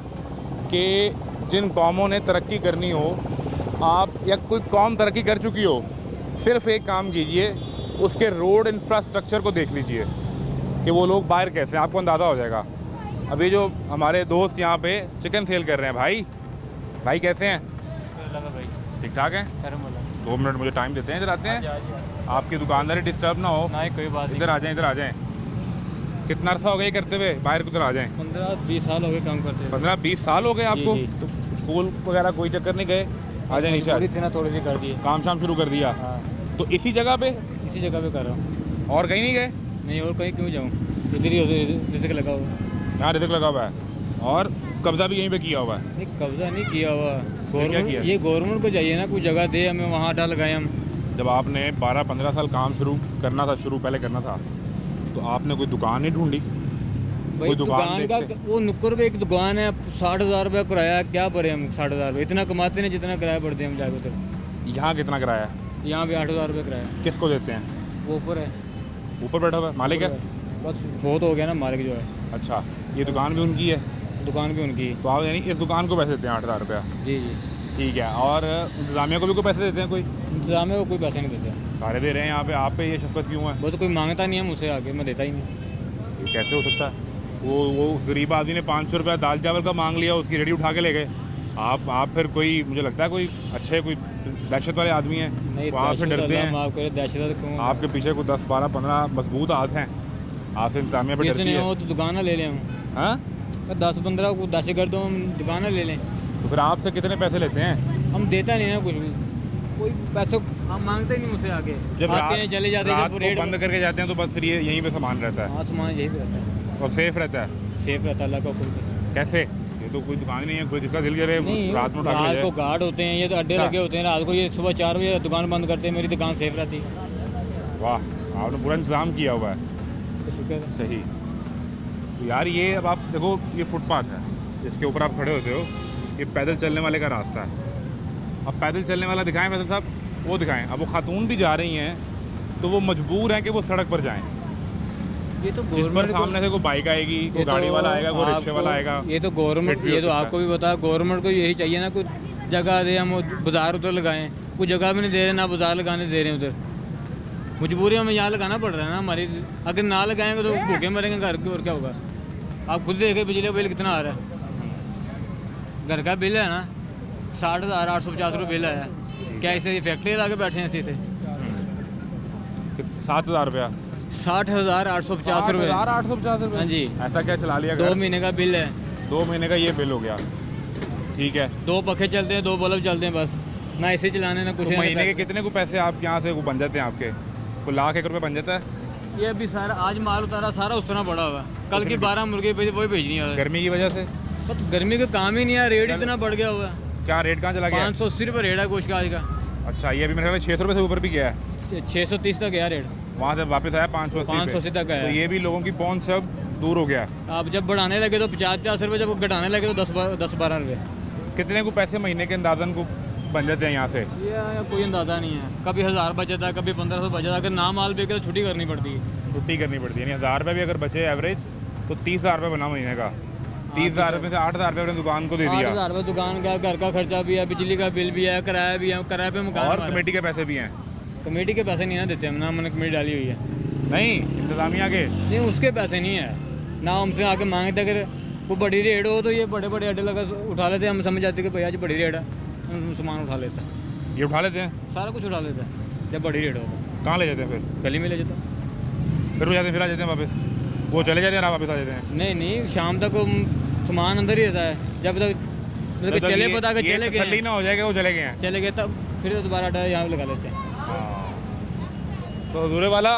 कि जिन कौमों ने तरक्की करनी हो, आप या कोई कौम तरक्की कर चुकी हो, सिर्फ़ एक काम कीजिए, उसके रोड इंफ्रास्ट्रक्चर को देख लीजिए कि वो लोग बाहर कैसे हैं, आपको अंदाज़ा हो जाएगा। अभी जो हमारे दोस्त यहाँ पे चिकन सेल कर रहे हैं, भाई कैसे हैं? ठीक ठाक हैं? 2 मिनट मुझे टाइम देते हैं, इधर आते हैं, आपकी दुकानदारी डिस्टर्ब ना हो। नहीं कोई बात इधर आ जाएं। कितना अर्सा हो गया ये करते हुए? बाहर किधर आ जाएं? 15-20 साल हो गए काम करते 15-20 साल हो गए आपको? तो स्कूल वगैरह कोई चक्कर नहीं गए? आ जाए नीचे। थोड़ी सी कर दी काम शाम शुरू कर दिया? तो इसी जगह पे इसी जगह पे कर रहा हूँ। और कहीं नहीं गए? नहीं और कहीं क्यों जाऊँ, इधर ही रिस्क लगा हुआ। यहाँ रिजक लगा हुआ है और कब्जा भी यहीं पे किया हुआ है? नहीं कब्जा नहीं किया हुआ, क्या किया? ये गवर्नमेंट को चाहिए ना कोई जगह दे हमें, वहाँ अड्डा लगाए हम। जब आपने 12-15 साल काम करना था, पहले करना था, तो आपने कोई दुकान नहीं ढूंढी? भाई दुकान का वो नुक्कड़ पे एक दुकान है, 60,000 रुपये किराया, क्या भरे हम 60,000 रुपये? इतना कमाते नहीं जितना किराया पड़ते हैं हम जाकर उधर। यहाँ कितना किराया है? यहाँ भी 8,000 रुपये किराया। किसको देते हैं? वो ऊपर है, ऊपर बैठा हुआ है मालिक है? बस बहुत हो गया ना मालिक जो है। अच्छा, ये दुकान भी उनकी है? दुकान भी उनकी। तो आप यानी इस दुकान को पैसे देते हैं 8,000 रुपया? जी जी ठीक है। और इंतज़ामिया को भी कोई पैसे देते हैं? कोई इंतजामिया को कोई पैसे नहीं देते। सारे दे रहे हैं यहाँ पे, आप पे ये शफकत क्यों है? वो तो कोई मांगता नहीं है मुझसे आगे, मैं देता ही नहीं। ये कैसे हो सकता है? वो उस गरीब आदमी ने 500 रुपया दाल चावल का मांग लिया, उसकी रेडी उठा के ले गए। आप फिर कोई, मुझे लगता है कोई अच्छे, कोई दहशत वाले आदमी हैं, नहीं वो आपसे डरते हैं। दहशत क्यों? आपके पीछे कोई 10, 12, 15 मजबूत हाथ हैं, आपसे इंतजामिया पे डरती है। हो तो दुकान ले लें हम। हाँ 10-15 को 10 कर दो, हम दुकान ले लें। तो फिर आपसे कितने पैसे लेते हैं? हम देता नहीं है कुछ भी, कोई पैसे हम मांगते ही नहीं मुझसे आगे। जब आते हैं चले जाते हैं, रात जब को रेट बंद करके जाते हैं तो बस फिर ये यहीं पे सामान रहता है? हाँ सामान यही पे रहता है और सेफ रहता है? सेफ रहता है, अल्लाह का हुक्म से। कैसे? ये तो कोई दुकान ही नहीं है, कोई जिसका दिल करे नहीं रात में उठा के ले रात जाए। को गार्ड होते हैं, ये तो अड्डे लगे होते हैं, रात को ये सुबह 4 बजे दुकान बंद करते हैं, मेरी दुकान सेफ रहती है। वाह, आपने पूरा इंतजाम किया हुआ है। तो शुक्र है। सही। तो यार ये अब आप देखो, ये फुटपाथ है जिसके ऊपर आप खड़े होते हो, ये पैदल चलने वाले का रास्ता है। अब पैदल चलने वाला दिखाएं फैसल साहब, वो दिखाएं। अब वो खातून भी जा रही हैं तो वो मजबूर हैं कि वो सड़क पर जाएं। ये तो जिस पर गवर्नमेंट सामने से कोई बाइक आएगी, कोई ये तो गाड़ी वाला आएगा, कोई रिक्शे वाला आएगा। ये तो गवर्नमेंट, फिट भी हो ये तो सकता है। आपको भी पता है, गवर्नमेंट को यही चाहिए ना, कुछ जगह दे, हम बाजार उधर लगाएं। कुछ जगह भी नहीं दे रहे, ना बाजार लगाने दे रहे हैं उधर। मजबूरी हमें यहाँ लगाना पड़ रहा है ना हमारी। अगर ना लगाएंगे तो भूखे मरेंगे घर के, और क्या होगा? आप खुद देखें बिजली का बिल कितना आ रहा है। घर का बिल है ना 60,850 रुपये बिल आया। क्या इसे फैक्ट्री लगा के बैठे हैं सीधे? 7,000 रुपया? 60,850 रुपये। 850 रुपये? हाँ जी। ऐसा क्या चला लिया? 2 महीने का बिल है। 2 महीने का ये बिल हो गया, ठीक है। 2 पंखे चलते हैं, 2 बल्ब चलते हैं, बस ना ऐसे चलाने ना कुछ तो है, ना महीने के पैसे। कितने को पैसे आप यहाँ से वो बन जाते हैं आपके? कोई लाख 1 रुपये बन जाता है? ये अभी सारा आज माल उतारा, सारा उस तरह पड़ा हुआ है। कल की 12 मुर्गे भेजी, वही भेजनी है। गर्मी की वजह से? बस गर्मी का काम ही नहीं है, रेट इतना बढ़ गया हुआ है। क्या रेट कहाँ चला गया? 580 रुपये रेट है गोश्त का आज का। अच्छा, ये अभी मेरे ख्याल में 600 रुपये से ऊपर भी गया है। 630 तक गया रेट, वहाँ से वापस आया 580 पे। 580 तक आया। तो ये भी लोगों की पहुँच से अब दूर हो गया। आप जब बढ़ाने लगे तो 50-50 रुपये, जब घटाने लगे तो 10-12 रुपये। कितने को पैसे महीने के अंदाजन को बन जाते हैं यहाँ से? ये कोई अंदाज़ा नहीं है, कभी 1000 बचता है, कभी 1500 बचता है। अगर ना माल बेचे तो छुट्टी करनी पड़ती है। छुट्टी करनी पड़ती है, यानी 1000 रुपये भी अगर बचे एवरेज तो 30,000 रुपये बना महीने का। 30,000 रुपये से 8,000 रुपये अपने दुकान को दे दिया। 8,000 रुपये दुकान का, घर का खर्चा भी है, बिजली का बिल भी है, किराया भी है, किराए पे मकान और हमारा। कमेटी के पैसे भी हैं? कमेटी के पैसे नहीं ना देते हम, ना हमने कमेटी डाली हुई है। नहीं, इंतजामिया के? नहीं उसके पैसे नहीं है ना, हमसे आके मांगते। अगर वो बड़ी रेट हो तो ये बड़े बड़े अड्डे लगा उठा लेते हैं, हम समझ जाते कि भैया जी बड़ी रेट है, हम सामान उठा लेते हैं। ये उठा लेते हैं? सारा कुछ उठा लेते हैं जब बड़ी रेट हो। कहाँ ले जाते हैं फिर? गली में ले जाता हूँ। फिर वो जाते हैं, फिर आ जाते हैं वापस? वो चले जाते हैं, आप वापस आ जाते हैं? नहीं नहीं, शाम तक वो सामान अंदर ही रहता है, जब तक मतलब कि चले पता कि चले गए, तसल्ली ना हो जाएगा वो चले गए हैं, चले गए तब फिर दोबारा अड्डा यहाँ लगा लेते हैं। तो हजूर वाला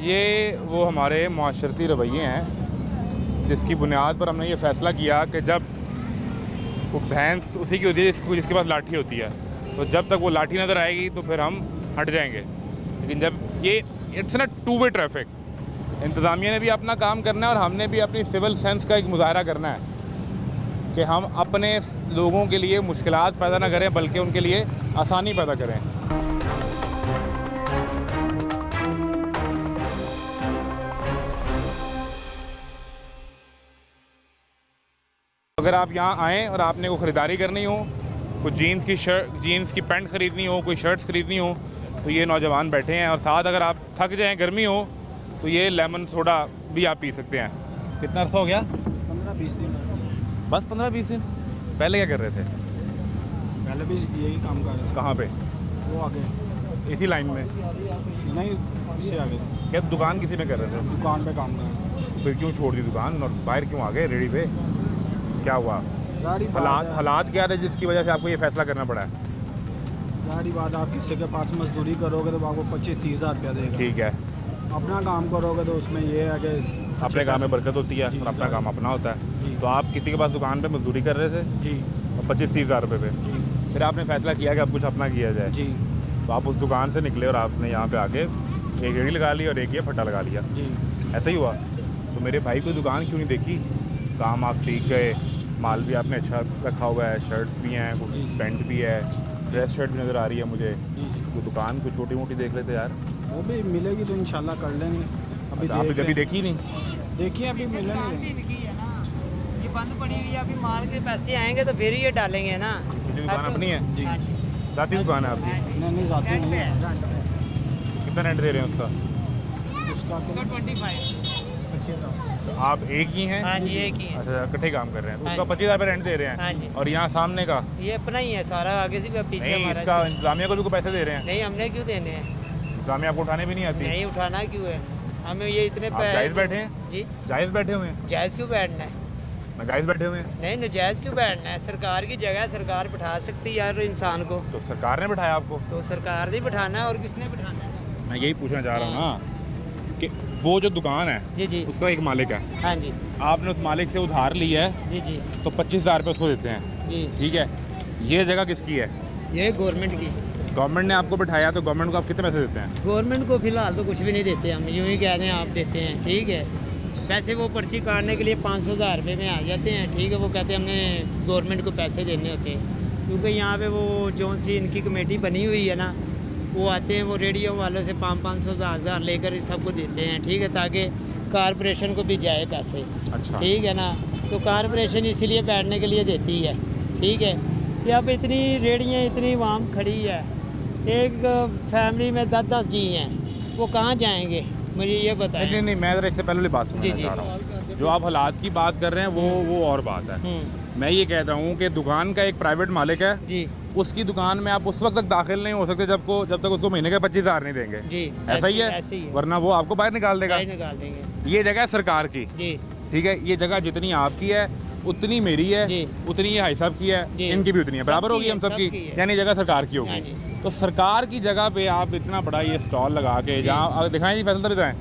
ये वो हमारे माशरती रवैये हैं जिसकी बुनियाद पर हमने ये फ़ैसला किया कि जब वो भैंस उसी की होती है जिसके पास लाठी होती है। तो जब तक वो लाठी नज़र आएगी तो फिर हम हट जाएंगे। लेकिन जब ये इट्स ना टू वे ट्रैफिक, इंतज़ामिया ने भी अपना काम करना है और हमने भी अपनी सिविल सेंस का एक मुजाहरा करना है कि हम अपने लोगों के लिए मुश्किलात पैदा ना करें बल्कि उनके लिए आसानी पैदा करें। अगर आप यहाँ आएँ और आपने कोई ख़रीदारी करनी हो, कुछ जीन्स की पैंट ख़रीदनी हो, कोई शर्ट्स ख़रीदनी हो, तो ये नौजवान बैठे हैं। और साथ अगर आप थक जाएं, गर्मी हो, तो ये लेमन सोडा भी आप पी सकते हैं। कितना अर्सा हो गया? 15-20 दिन। बस 15-20 दिन। पहले क्या कर रहे थे? पहले भी यही काम कर रहे थे। कहाँ पे? वो आगे इसी लाइन में? नहीं, इससे आगे क्या दुकान किसी में कर रहे थे? दुकान पे काम कर रहे थे। फिर क्यों छोड़ दी दुकान और बाहर क्यों आ गए रेडी पे? क्या हुआ? गाड़ी हालात क्या थे जिसकी वजह से आपको ये फैसला करना पड़ा है? गाड़ी बात, आप किसी के पास मजदूरी करोगे तो आपको 25-30 हज़ार रुपया देगा। ठीक है। अपना काम करोगे तो उसमें ये है कि अपने काम में बरकत होती है और अपना काम अपना होता है। तो आप किसी के पास दुकान पे मजदूरी कर रहे थे जी, और 25-30 हज़ार रुपये पे, फिर आपने फैसला किया कि अब कुछ अपना किया जाए जी तो आप उस दुकान से निकले और आपने यहाँ पे आके एक रेडी लगा ली और एक ये फट्टा लगा लिया। जी। ऐसा ही हुआ? तो मेरे भाई को दुकान क्यों नहीं देखी? काम आप सीख गए, माल भी आपने अच्छा रखा हुआ है, शर्ट्स भी हैं, पैंट भी है, ड्रेस शर्ट भी नज़र आ रही है मुझे। वो दुकान को छोटी मोटी देख लेते यार। वो भी मिलेगी तो इंशाल्लाह कर लेंगे। अभी आपने कभी देखी नहीं? देखिए अभी मिलेंगे। ये बंद पड़ी हुई है, अभी माल के पैसे आएंगे तो फिर ये डालेंगे ना। ये दुकान अपनी है? जी। जाती दुकान है आपकी? नहीं जाती नहीं है। कितना रेंट दे रहे हैं उसका? उसका 25। तो आप एक ही हैं? हाँ जी, एक ही है। अच्छा, इकट्ठे काम कर रहे हैं तो हाँ उसका जी। 25,000 रुपये रेंट दे रहे हाँ हैं। जी। और यहाँ सामने का? ये अपना ही है सारा, आगे से भी पीछे नहीं, हमारा। इसका इंतजामिया को भी कोई पैसे दे रहे हैं? नहीं, हमने क्यों देने हैं? इंतजामिया आपको उठाने भी नहीं आती? नहीं, उठाना क्यों है हमें? ये इतने आप जायज़ बैठे हैं? जी, जायज़ बैठे हुए हैं? जायज़ क्यों बैठना है? नाजायज़ बैठे हुए हैं? नहीं, नजायज़ क्यों बैठना है? सरकार की जगह सरकार बिठा सकती है यार इंसान को। तो सरकार ने बिठाया आपको? तो सरकार ने बिठाना है और किसने बिठाना है? मैं यही पूछना चाह रहा हूँ ना कि वो जो दुकान है जी जी। उसका एक मालिक है, हाँ जी आपने उस मालिक से उधार ली है जी जी तो 25,000 रुपये उसको देते हैं, जी। ठीक है? ये जगह किसकी है? ये गवर्नमेंट की। गवर्नमेंट ने आपको बिठाया तो गवर्नमेंट को आप कितने पैसे देते हैं? गवर्नमेंट को फिलहाल तो कुछ भी नहीं देते, हम यूँ ही कह रहे हैं आप देते हैं, ठीक है। वैसे वो पर्ची काटने के लिए 500,000 रुपये में आ जाते हैं, ठीक है। वो कहते हैं हमने गवर्नमेंट को पैसे देने होते हैं, क्योंकि यहाँ पे वो जो सी इनकी कमेटी बनी हुई है ना, वो आते हैं, वो रेडियो वालों से 500-500 लेकर सबको देते हैं, ठीक है, ताकि कारपोरेशन को भी जाए पैसे। अच्छा, ठीक है ना। तो कारपोरेशन इसीलिए बैठने के लिए देती है, ठीक है। कि अब इतनी रेडियाँ, इतनी वाम खड़ी है, एक फैमिली में 10-10 जी हैं, वो कहाँ जाएंगे मुझे ये बताएं। नहीं नहीं, मैं ज़रा इससे पहले वाली बात जी, समझना जी। चाह रहा हूँ। जो आप हालात की बात कर रहे हैं वो और बात है। मैं ये कहता हूँ कि दुकान का एक प्राइवेट मालिक है जी उसकी दुकान में आप उस वक्त तक दाखिल नहीं हो सकते जब तक उसको महीने के 25,000 नहीं देंगे। जी, ऐसा ही ऐसे ही है, है। वरना वो आपको बाहर निकाल देगा। बाहर निकाल देंगे। ये जगह सरकार की, जी ठीक है। ये जगह जितनी आपकी है उतनी मेरी है, जी। उतनी ये भाई साहब की है, जी। इनकी भी उतनी है, बराबर सबकी होगी हम है, सबकी, सबकी है। यानी जगह सरकार की हाँ होगी। जी। तो सरकार की जगह पे आप इतना बड़ा ये स्टॉल लगा के, जहाँ दिखाएं जी फैसल बताएं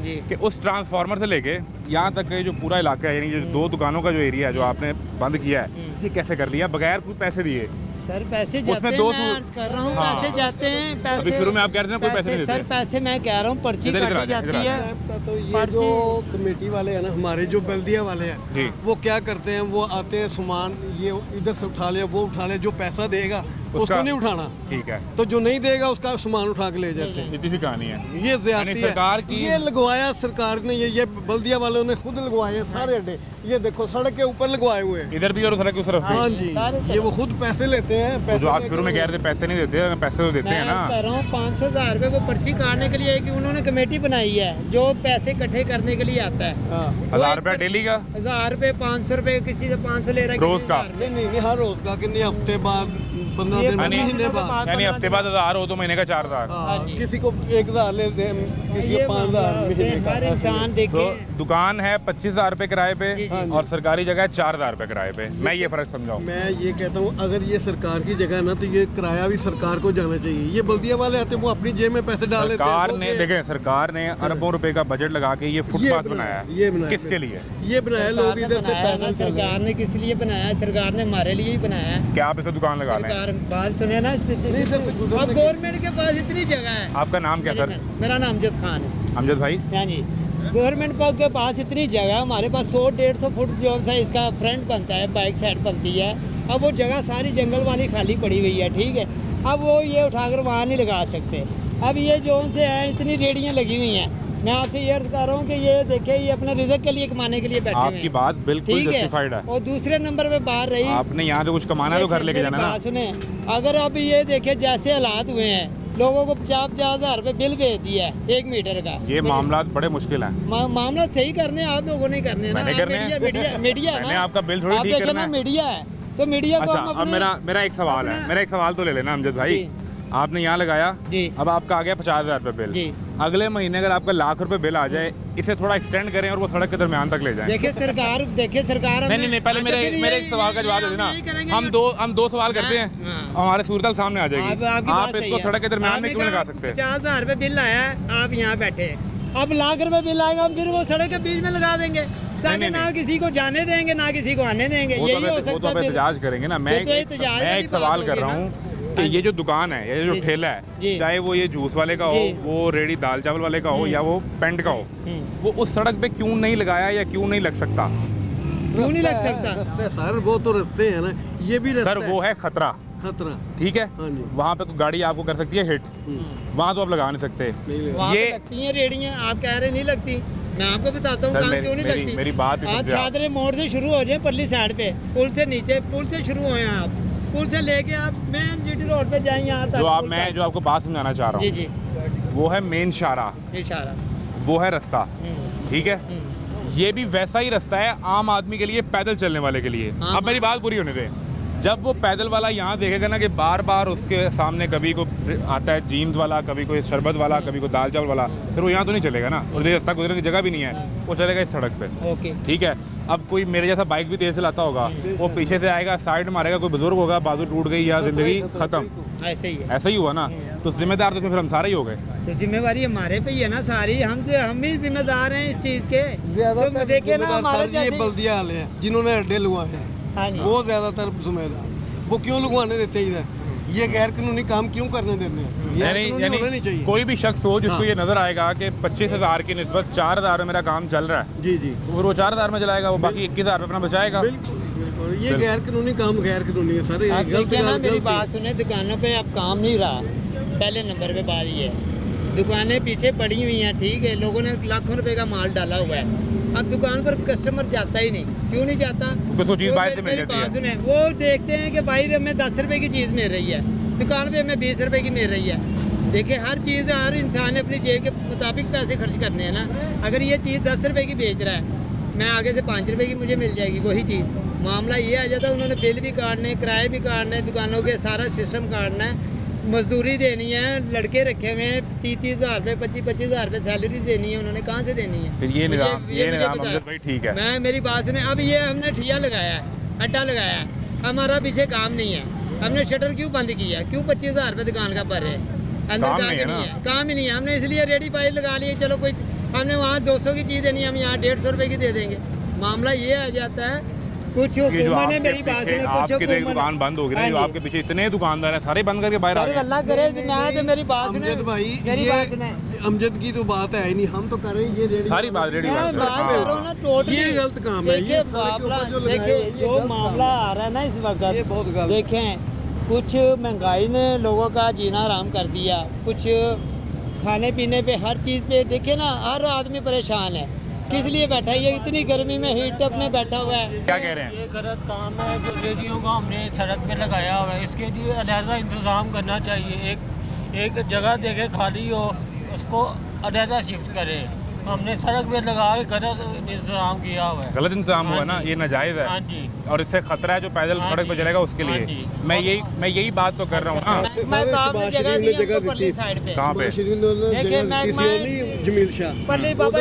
जी कि उस ट्रांसफार्मर से लेके यहाँ तक के जो पूरा इलाका है, यानी जो 2 दुकानों का जो एरिया है जो आपने बंद किया है, ये कैसे कर लिया बगैर कोई पैसे दिए? सर पैसे उसमें जाते हैं, दो मैं अर्ज कर रहा हूँ, हाँ। पैसे जाते हैं, पैसे। अभी शुरू में आप कह रहे थे ना कोई पैसे नहीं देते। सर पैसे मैं कह रहा हूँ, पर्ची इधर आ काटी जाए, इधर आ जाती जाए। है। तो ये पर्ची- जो कमेटी वाले हैं ना, हमारे जो बल्दिया वाले हैं, जी। वो क्या करते हैं, वो आते हैं सामान ये इधर से उठा ले, वो उठा ले, जो पैसा देगा उसको नहीं उठाना, ठीक है, तो जो नहीं देगा उसका सामान उठा के ले जाते हैं। इतनी सी कहानी है। ये यानी ज्यादती सरकार है। की- ये लगवाया सरकार ने, ये बल्दिया वालों ने खुद लगवाए हैं सारे अड्डे। ये देखो सड़क के ऊपर लगवाए हुए हैं। इधर भी और सड़क की उस तरफ हाँ भी। जी, ये वो खुद पैसे लेते हैं। तो पैसे जो आप लेके शुरू में कह रहे थे पैसे नहीं देते, पैसे तो देते हैं मैं ना। कह रहा हूँ 500,000 रुपये को पर्ची काटने के लिए कि उन्होंने कमेटी बनाई है जो पैसे इकट्ठे करने के लिए आता है। हाँ। 1,000 रुपया डेली का, 1,000 रुपये, 500 रुपये, किसी से 500 ले रहा है, रोज किसी से का? 1,000 नहीं नहीं, हर रोज का, कितने हफ्ते बाद, 15 दिन बाद, यानी- महीने बाद। यानी हफ्ते बाद 1,000 हो तो महीने का 4,000। हाँ, किसी को 1,000 लेते हैं, किसी ये को 5,000 मामला होते हैं, महीने का। हर इंसान तो देखे। दुकान है 25,000 रुपये किराए पे, जी, और सरकारी जगह है 4,000 रुपये किराए पे। मैं ये फ़र्क समझाऊँ। मैं ये कहता हूँ अगर ये सरकार की जगह है ना तो ये किराया भी सरकार को जाना चाहिए। ये बल्दिया वाले आते हैं वो अपनी जेब में पैसे डाल लेते हैं। सरकार ने देखें, सरकार ने अरबों रुपए का बजट लगा के ये फुटपाथ बनाया है। ये बनाया किसके लिए? ये बनाया लोग इधर से पैदल सरकार ने किस लिए बनाया है? सरकार ने हमारे लिए ही बनाया है। क्या आप इसे दुकान लगा लें? सरकार बात सुने ना, अब गवर्नमेंट के पास इतनी जगह है। आपका नाम क्या सर? मेरा नाम अमजद खान है। अमजद भाई, हाँ जी, गवर्नमेंट के पास इतनी जगह है, हमारे पास 100-150 फुट जो सा इसका फ्रंट बनता है, बाइक साइड बनती है। अब वो जगह सारी जंगल वाली खाली पड़ी हुई है, ठीक है। अब वो ये उठाकर वहाँ नहीं लगा सकते। अब ये जोन से है, इतनी रेडियाँ लगी हुई हैं। मैं आपसे ये अर्ज कर रहा हूँ कि ये देखिए, ये अपने रिजल्ट के लिए कमाने के लिए बैठे हुए हैं। आपकी बात बिल्कुल जस्टिफाइड है। और दूसरे नंबर पे बाहर रही, आपने यहाँ से कुछ कमाना है तो घर लेके जाना है ना। सुने, अगर अब ये देखिए जैसे हालात हुए हैं, लोगों को 50,000 रुपये बिल भेज दिया है 1 मीटर का। ये मामला बड़े मुश्किल हैं। मामला सही करने आप लोगों ने करने हैं ना। मैंने करने हैं। मीडिया मैंने आपका बिल थोड़ी ठीक करना है। मीडिया है तो मीडिया को अच्छा, हम अब मेरा एक सवाल है, मेरा एक सवाल तो ले लेना अमजद भाई। आपने यहाँ लगाया, अब आपका आ गया 50,000 रुपये बिल। अगले महीने अगर आपका ₹1,00,000 बिल आ जाए, इसे थोड़ा एक्सटेंड करें और वो सड़क के दरमियान तक ले जाएं। देखिए सरकार नहीं, पहले मेरे एक सवाल का जवाब दे देना। हम दो सवाल करते हैं, हमारे सूरत सामने आ जाएगी। आप इसको सड़क के दरमियान में क्यों लगा सकते हैं? 50,000 रुपये बिल आया है, आप यहाँ बैठे हैं। अब ₹1,00,000 बिल आएगा, हम फिर वो सड़क के बीच में लगा देंगे ताकि ना किसी को जाने देंगे ना किसी को आने देंगे। यही हो सकता है। एहतजाज करेंगे ना। मैं एक सवाल कर रहा हूँ कि ये जो दुकान है, ये जो ठेला है, चाहे वो ये जूस वाले का हो, वो रेडी दाल चावल वाले का हो, या वो पेंट का हो, वो उस सड़क पे क्यों नहीं लगाया या क्यों नहीं लग सकता? क्यों नहीं लग सकता? रास्ते सर, वो तो रास्ते हैं ना, ये भी रास्ता सर वो है खतरा। ठीक है, वहाँ पे गाड़ी आपको कर सकती है हिट, वहाँ तो आप लगा नहीं सकते। ये लगती है रेडियाँ, आप कह रहे नहीं लगती। मैं आपको बताता हूँ काम क्यों नहीं लगती। मेरी बात आप छात्रे मोड़ से शुरू हो जाए, परली साइड पे पुल से नीचे, पुल से शुरू हो, आप पुल से लेके आप मेन जीटी रोड पे जाएंगे यहाँ तक। जो आपको बात समझाना चाह रहा हूँ, जी, वो है मेन इशारा, वो है रास्ता। ठीक है, ये भी वैसा ही रास्ता है आम आदमी के लिए, पैदल चलने वाले के लिए। अब मेरी बात पूरी होने दें। जब वो पैदल वाला यहाँ देखेगा ना कि बार बार उसके सामने कभी को आता है जीन्स वाला, कभी कोई शरबत वाला, कभी कोई दाल चावल वाला, फिर वो यहाँ तो नहीं चलेगा ना। और रास्ता गुजरने की जगह भी नहीं है, वो चलेगा इस सड़क पे। ठीक है, अब कोई मेरे जैसा बाइक भी तेज चलाता होगा, वो पीछे से आएगा, साइड मारेगा, कोई बुजुर्ग होगा, बाजू टूट गई या जिंदगी खत्म। ऐसा ही हुआ ना, तो जिम्मेदार तो फिर हम सारे ही हो गए। तो जिम्मेवारी हमारे पे ही है ना सारी, हम ही जिम्मेदार हैं इस चीज़ के। तो देखिए ना, हमारे बल्दिया वाले हैं जिन्होंने अड्डे लगवाए हैं, वो ज्यादातर जिम्मेदार। वो क्यों लगवाने देते हैं इधर? ये गैर कानूनी काम क्यों करने देते हैं? यानी कोई भी शख्स हो जिसको ये नजर आएगा कि 25,000 की निस्बत 4,000 में मेरा काम चल रहा है, जी, तो वो 4,000 में चलाएगा, वो बाकी 21,000 अपना बचाएगा। बिल्कुल, ये गैर कानूनी काम गैर कानूनी है सर। मेरी बात सुने, दुकानों पे अब काम नहीं रहा, पहले नंबर पे बात ये है। दुकानें पीछे पड़ी हुई हैं, ठीक है, लोगों ने लाखों रुपए का माल डाला हुआ है। अब दुकान पर कस्टमर जाता ही नहीं, क्यों नहीं जाता? चीज़ बाहर से मिल जाती है। सुने, वो देखते हैं कि भाई हमें 10 रुपए की चीज़ मिल रही है, दुकान पे हमें 20 रुपए की मिल रही है। देखिए, हर चीज़, हर इंसान ने अपनी जेब के मुताबिक पैसे खर्च करने हैं ना। अगर ये चीज़ 10 रुपए की बेच रहा है, मैं आगे से 5 रुपए की मुझे मिल जाएगी वही चीज़। मामला ये आ जाता है, उन्होंने बिल भी काटने, किराए भी काटने, दुकानों के सारा सिस्टम काटना है, मजदूरी देनी है, लड़के रखे हुए हैं, 30,000 रुपये 25,000 रुपये सैलरी देनी है, उन्होंने कहाँ से देनी है? फिर ये निज़ाम भाई ठीक है। मैं मेरी बात सुने, अब ये हमने ठिया लगाया है, अड्डा लगाया है, हमारा पीछे काम नहीं है, हमने शटर क्यों बंद किया? क्यों 25,000 रुपये दुकान का भर है? अंदर काम नहीं है, काम ही नहीं है। हमने इसलिए रेडी पाइल लगा लिए, चलो कोई हमने वहाँ 200 की चीज़ देनी है, हम यहाँ 150 रुपये की दे देंगे। मामला ये आ जाता है। कुछ हुकूमत ने मेरी बात सुने, कुछ दुकान बंद होगी ना, जो आपके पीछे इतने दुकानदार हैं, सारे बंद करके बाहर आ गए। अल्लाह करे, मैं तो मेरी बात सुने भाई, मेरी बात सुने। अमजद की तो बात है ही नहीं, हम तो कर रहे हैं ये रेडी, सारी बात रेडी बात कर रहा हूँ ना, टोटली ये गलत काम है। देखिए जो मामला आ रहा है ना इस वक्त, ये बहुत गलत। देखें, कुछ महंगाई ने लोगों का जीना आराम कर दिया, कुछ खाने पीने पे, हर चीज़ पे देखिए ना, हर आदमी परेशान है। किस लिए बैठा है? ये इतनी गर्मी में हीट अप में बैठा हुआ है। क्या कह रहे हैं? ये गलत काम है जो रेडियो का हमने सड़क पे लगाया हुआ है, इसके लिए अलहदा इंतज़ाम करना चाहिए। एक जगह देखे खाली हो, उसको अलहदा शिफ्ट करे, हमने सड़क पे लगा के गलत इंतजाम किया हुआ है। गलत इंतजाम हुआ ना, ये नाजायज़ हाँ है जी। और इससे खतरा है जो पैदल सड़क पर चलेगा उसके हाँ लिए। जी। मैं यही बात तो कर रहा हूँ ना। कहाँ पे? जमील शाह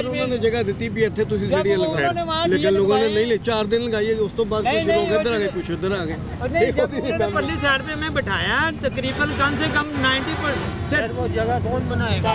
उन्होंने जगह दी भी इतने तुम सीढ़ियां लगा, लेकिन लोगों ने नहीं ले। 4 दिन लगाई, उस तो बाद कुछ लोग इधर आ गए, कुछ उधर आ गए। पल्ली साइड पे मैं बिठाया तकरीबन कम से कम 90%। वो जगह कौन बनाएगा?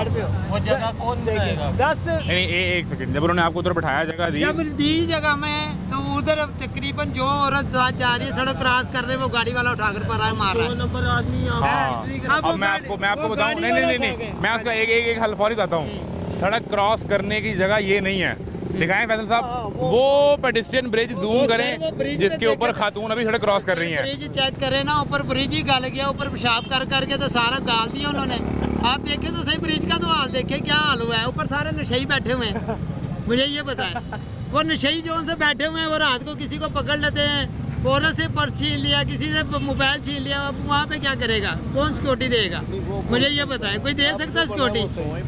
वो जगह कौन बनाएगा? 10 एक सेकंड, जब उन्होंने आपको उधर बैठाया जगह दी, जब दी जगह में तो उधर तकरीबन जो औरत जा रही है सड़क क्रॉस कर रहे वो गाड़ी वाला उठाकर पर मार रहा है। 2 नंबर आदमी हाँ। अब मैं आपको बताऊं, नहीं, मैं उसका एक हल फौरी बताता हूँ। सड़क क्रॉस करने की जगह ये नहीं है। दिखाएं फैसल साहब, वो पेडिस्ट्रियन ब्रिज जूम करें जिसके ऊपर खातून अभी सड़क क्रॉस कर रही हैं। ब्रिज चेक करें ना, ऊपर ब्रिज ही गल गया, ऊपर पेशाब कर करके तो सारा गाल दिया उन्होंने। आप देखें तो सही ब्रिज का तो हाल देखें क्या हाल हुआ है। ऊपर सारे नशेई बैठे हुए हैं। मुझे ये बताएं, वो नशेई जो उनसे बैठे हुए हैं वो रात को किसी को पकड़ लेते हैं, औरत से पर्स छीन लिया, किसी से मोबाइल छीन लिया, अब वहाँ पे क्या करेगा? कौन सिक्योरिटी देगा? मुझे ये बताएं, कोई दे सकता है सिक्योरिटी?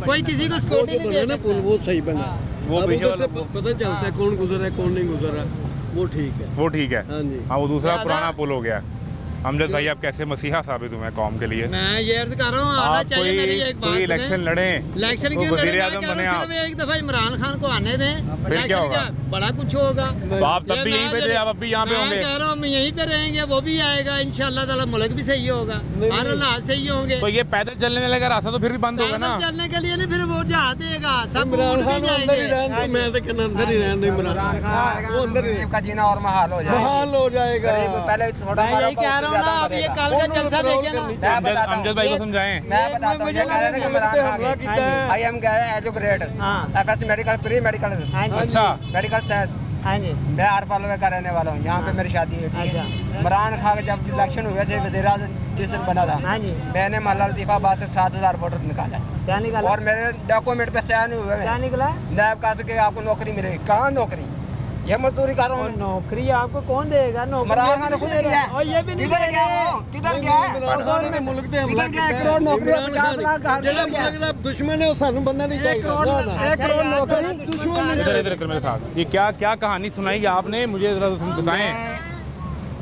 कोई किसी को सिक्योरिटी नहीं दे सकता। पुल वो सही बना, वो अब उधर से पता चलता है कौन गुजर है कौन नहीं गुजर रहा, वो ठीक है। हाँ जी, हाँ, वो दूसरा पुराना पुल हो गया। अमजद भाई, आप कैसे मसीहा साबित हुए कौम के लिए? मैं ये अर्ज कर रहा हूँ, आना चाहिए। मेरी एक बात कोई इलेक्शन लड़ें, इलेक्शन तो के वज़ीर आज़म बने आप। सिर्फ एक दफा इमरान खान को आने दें, फिर क्या होगा? बड़ा कुछ होगा। तो आप तब भी यहीं पे थे, आप अब भी यहाँ पे होंगे। मैं कह रहा हूँ, हम यहीं पे रहेंगे, वो भी आएगा इंशाल्लाह ताला, मुल्क भी सही होगा, हर हालात सही होंगे। तो ये पैदल चलने लगा रास्ता तो फिर भी बंद होगा ना? चलने के लिए नहीं, फिर वो जहाँ देगा सब इमरान उठ के खान अंदर ही जाएंगे। रहने, मैं तो कहना अंदर ही रहने। इमरान खान वो अंदर ही का जीना और महाल हो जाएगा। बहाल हो जाएगा। पहले थोड़ा मैं यही कह रहा हूँ ना, अब ये कल का जलसा देखें ना। अमजद भाई को समझाएं। मैं बताता हूँ, ये कह रहे हैं कि इमरान खान आई एम गए educated, FS medical, pre medical, अच्छा, मेडिकल साइंस। हाँ जी, मैं आरफालवे का रहने वाला हूँ, यहाँ पे मेरी शादी है। ठीक है। इमरान खान के जब इलेक्शन हुए थे, वज़ीर आज़म जिस दिन बना था, हाँ जी, मैंने मोहल्ला लतीफ़ाबाद से 7000 वोटर निकाला क्या निकाला? और मेरे डॉक्यूमेंट पे साइन हुए क्या हैं। निकला? नैब का के आपको नौकरी मिलेगी। कहाँ नौकरी? ये मजदूरी कर रहा हूँ। नौकरी आपको कौन देगा? इमरान खान खुद किया है। और ये भी नहीं किधर गया वो? किधर गया है? इमरान खान ने मुल्क दे हमला किधर गया? 1 करोड़ नौकरी, 50 लाख घर ਜਿਹੜਾ ਮੁਲਕ ਦਾ ਦੁਸ਼ਮਣ ਹੈ ਉਹ ਸਾਨੂੰ ਬੰਦਾ नहीं चाहिए। 1 करोड़ नौकरी दुश्मन इधर मेरे साथ। ये क्या कहानी सुनाई आपने, मुझे जरा बताएं।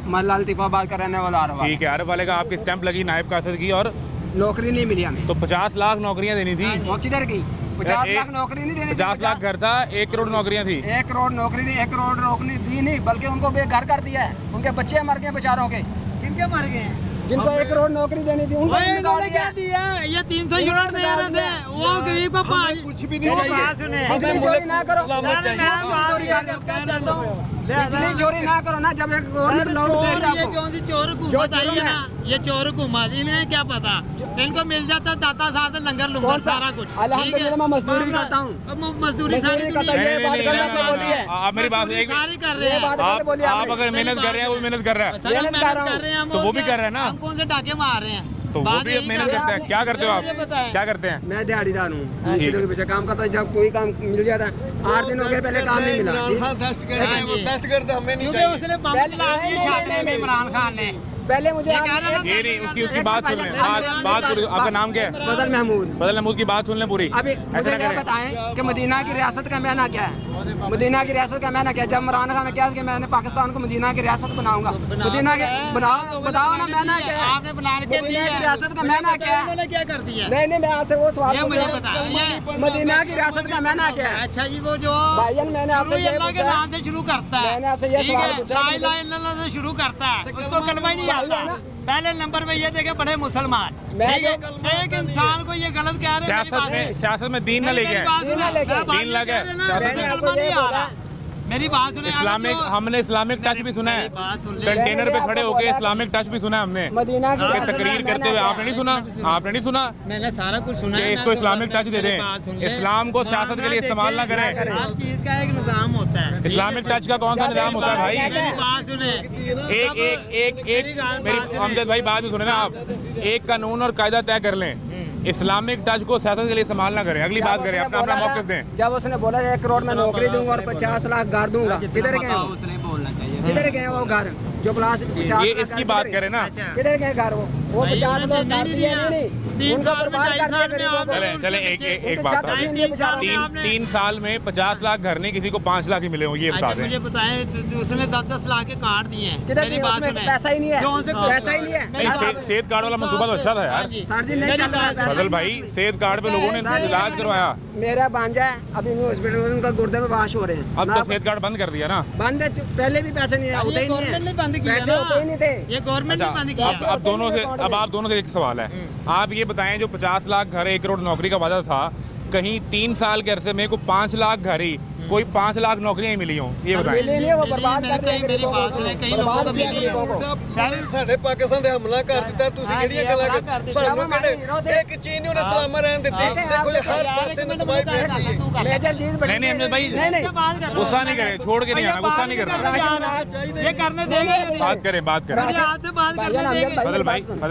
मोहल्ला लतीफ़ाबाद का रहने वाला आरफ। ठीक है, आरफ वाले का आपकी स्टैंप लगी नायब कासद की और नौकरी नहीं मिली हमें। तो 50 लाख नौकरियां देनी थी। वो किधर गई? 50 लाख नौकरी नहीं देनी थी। 50 लाख घर था, 1 करोड़ नौकरियां थी। 1 करोड़ नौकरी नहीं, 1 करोड़ नौकरी दी नहीं, बल्कि उनको बेघर कर दिया है। उनके बच्चे मर गए बेचारों के। किनके मर गए? जिनको 1 करोड़ नौकरी देनी थी उनको निकाल दिया। क्या दिया? ये 300 यूनिट दे रहे थे, वो गरीब को 5 कुछ भी नहीं चाहिए। बात सुने, बिजली चोरी ना करो, सलामत चाहिए। बिजली चोरी ना करो ना। जब एक गवर्नमेंट लोन दे रही है ये आपको। कौन सी चोर हुकूमत आई है ना, ये चोर हुकूमत, इन्हें क्या पता? इनको मिल जाता दाता साहब से लंगर लुंगर सारा कुछ। अल्हम्दुलिल्लाह मैं मजदूरी करता हूँ। मजदूरी सारी आप मेरी बात सारी कर रहे हैं। आप अगर मेहनत कर रहे हैं, वो मेहनत कर रहा है, असल में मेहनत कर रहे हैं हम, तो वो भी कर रहे हैं ना। हम कौन से डाके मार रहे हैं? तो वो भी अब मेहनत करते हैं। क्या करते हो आप? क्या करते हैं? मैं दिहाड़ीदार हूँ, इसी के पीछे काम करता हूँ। जब कोई काम मिल जाता है, 8 दिन हो गए पहले काम नहीं मिला। दहशतगर्द हमें नहीं क्योंकि चाहिए। उसने बम चला दिए छात्रे में इमरान खान ने। पहले मुझे ये नहीं, उसकी बात सुन लें। बात आपका नाम क्या है? फजल महमूद। फजल महमूद की बात सुन लें पूरी। अभी मुझे ये बताएं कि मदीना की रियासत का मायना क्या है? मदीना की रियासत का मायना क्या है? जब इमरान खान ने क्या कि मैंने पाकिस्तान को मदीना की रियासत बनाऊंगा, मदीना के बताओ ना मायना क्या है? आपने बना के दी है, रियासत का मायना क्या है? उन्होंने क्या कर दिया? नहीं नहीं, मैं आपसे वो सवाल ये पूछ मुझे रहा हूँ। बताइए, मदीना की रियासत का मायना क्या है? अच्छा जी, वो जो भाईजान मैंने आपसे शुरू ये अल्लाह के पूछा। नाम से शुरू करता है, मैंने आपसे ये ठीक सवाल है, पूछा। ला इलाहा इल्लल्लाह से शुरू करता है, उसको कलमा ही नहीं आता। पहले नंबर पे ये देखे बड़े मुसलमान, ठीक है? एक इंसान को ये गलत कह रहे हैं। सियासत में दीन न लेके आए। दीन लगे कलमा नहीं आ रहा। मेरी बात सुने। इस्लामिक, हमने इस्लामिक टच भी सुना है। कंटेनर पे खड़े होके इस्लामिक टच भी सुना है हमने। मदीना की तकरीर करते हुए आपने नहीं सुना? आपने नहीं सुना? मैंने सारा कुछ सुना है। इसको इस्लामिक टच दे दें। इस्लाम को सियासत के लिए इस्तेमाल ना करें। हर चीज का एक निजाम होता है। इस्लामिक टच का कौन सा निजाम होता है भाई? मेरी बात सुने, एक मेरी अमजद भाई बात भी सुने ना आप। एक कानून और कायदा तय कर लें, इस्लामिक टच को सियासत के लिए इस्तेमाल ना करें। अगली बात करें, अपना अपना मौक़िफ़ दें। जब उसने बोला 1 करोड़ में नौकरी दूंगा और 50 लाख घर दूंगा, किधर गए? किधर गए वो घर जो प्लास? ये इसकी बात करें ना। किधर गए घर? वो वो 50 लोग कर दिए नहीं 3 साल में 2.5 साल में आपने चले एक बात बताओ, 3 साल में 50 लाख घर नहीं, किसी को 5 लाख ही मिले हों, ये बता दें। मुझे बताएं, उसने 10-10 लाख के कार्ड दिए हैं, मेरी बात सुने, पैसा ही नहीं है, पैसा ही नहीं है। नहीं, सेहत कार्ड वाला मंसूबा तो अच्छा था यार सर जी, नहीं चल रहा है फजल भाई, सेहत कार्ड पे लोगों ने इलाज करवाया। मेरा भांजा है अभी हॉस्पिटल में, उनका गुर्दे में वाश हो रहे हैं। अब तो सेहत कार्ड बंद कर दिया ना? बंद है, पहले भी पैसे नहीं होते ही नहीं है, बंद किया पैसे होते ही नहीं थे। ये गवर्नमेंट ने बंद किया। अब आप दोनों से एक सवाल है, आप ये बताएं, जो 50 लाख घर 1 करोड़ नौकरी का वादा था, कहीं 3 साल के अरसे में कोई 5 लाख घर ही, कोई 5 लाख नौकरियां ही मिली हों, ये बताएं। वो बर्बाद कर दिया मेरी बात सुने, कई लोगों को मिली है। ਸਾਡੇ ਪਾਕਿਸਤਾਨ ਦੇ ਹਮਲਾ ਕਰ ਦਿੱਤਾ, ਤੁਸੀਂ ਕਿਹੜੀਆਂ ਗੱਲਾਂ ਕਰ ਸਾਨੂੰ ਕਿਹੜੇ ਇੱਕ ਚੀਜ਼ ਨਹੀਂ ਉਹਨੇ ਸਲਾਮਾ ਰਹਿਣ ਦਿੱਤੀ। ਦੇਖੋ ये हर पासे में तुम्हारी बैठ गई है। नहीं अमजद भाई, गुस्सा नहीं करें, छोड़ के नहीं आना, गुस्सा नहीं करना, ये करने देंगे, बात करें आपसे बात करने देंगे। फजल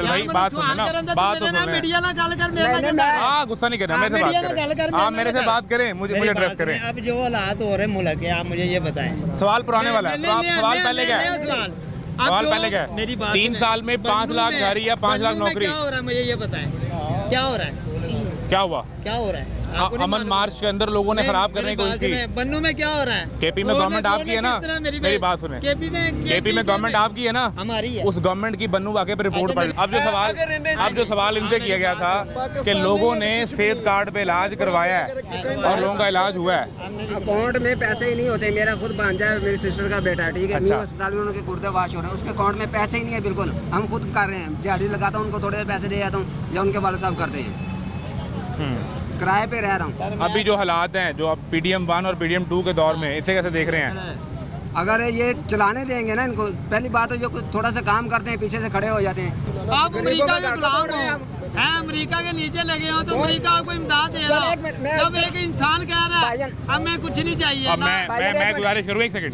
भाई बात सुनो ना, बात तो सुनो। मीडिया ना गल कर, मेरे ना हाँ, गुस्सा नहीं करना, मेरे से बात करें, आप मेरे से बात करें, मुझे एड्रेस करें। अब जो हालात हो रहे मुल्क के, आप मुझे ये बताएं। सवाल पुराने वाला है, सवाल पहले क्या है? सवाल पहले क्या है? मेरी बात 3 साल में 5 लाख घर या 5 लाख नौकरी, क्या हो रहा है मुझे ये बताएं, क्या हो रहा है, क्या हुआ? क्या हो रहा है? अमन मार्च के अंदर लोगों ने खराब करने की कोशिश की। बन्नू में क्या हो रहा है? केपी में गवर्नमेंट आपकी है ना, मेरी बात सुने, केपी में गवर्नमेंट आपकी है ना, हमारी है। उस गवर्नमेंट की बन्नू वाकई पे रिपोर्ट पड़ी। अब जो सवाल इनसे किया गया था कि लोगों ने सेहत कार्ड पे इलाज करवाया है और लोगों का इलाज हुआ है, अकाउंट में पैसे ही नहीं होते। मेरा खुद भांजा है, मेरी सिस्टर का बेटा है, ठीक है, अच्छा। अस्पताल में उनके गुर्दे वाश हो रहे हैं, उसके अकाउंट में पैसे ही नहीं है बिल्कुल। हम खुद कर रहे हैं, दिहाड़ी लगाता हूँ, उनको थोड़े पैसे दे जाता हूँ, या उनके वाले साहब करते हैं, किराए पे रह रहा हूँ। अभी जो हालात हैं, जो अब PDM 1 और PDM 2 के दौर में, इसे कैसे देख रहे हैं? अगर ये चलाने देंगे ना इनको, पहली बात तो जो थोड़ा सा काम करते हैं पीछे से खड़े हो जाते हैं। आप अमेरिका के गुलाम हो, हैं, अमेरिका के नीचे लगे हो तो अमेरिका आपको इमदाद दे रहा है। जब एक इंसान कह रहा है अब मैं कुछ नहीं चाहिए, अब मैं गुजारिश करूँ 1 सेकंड,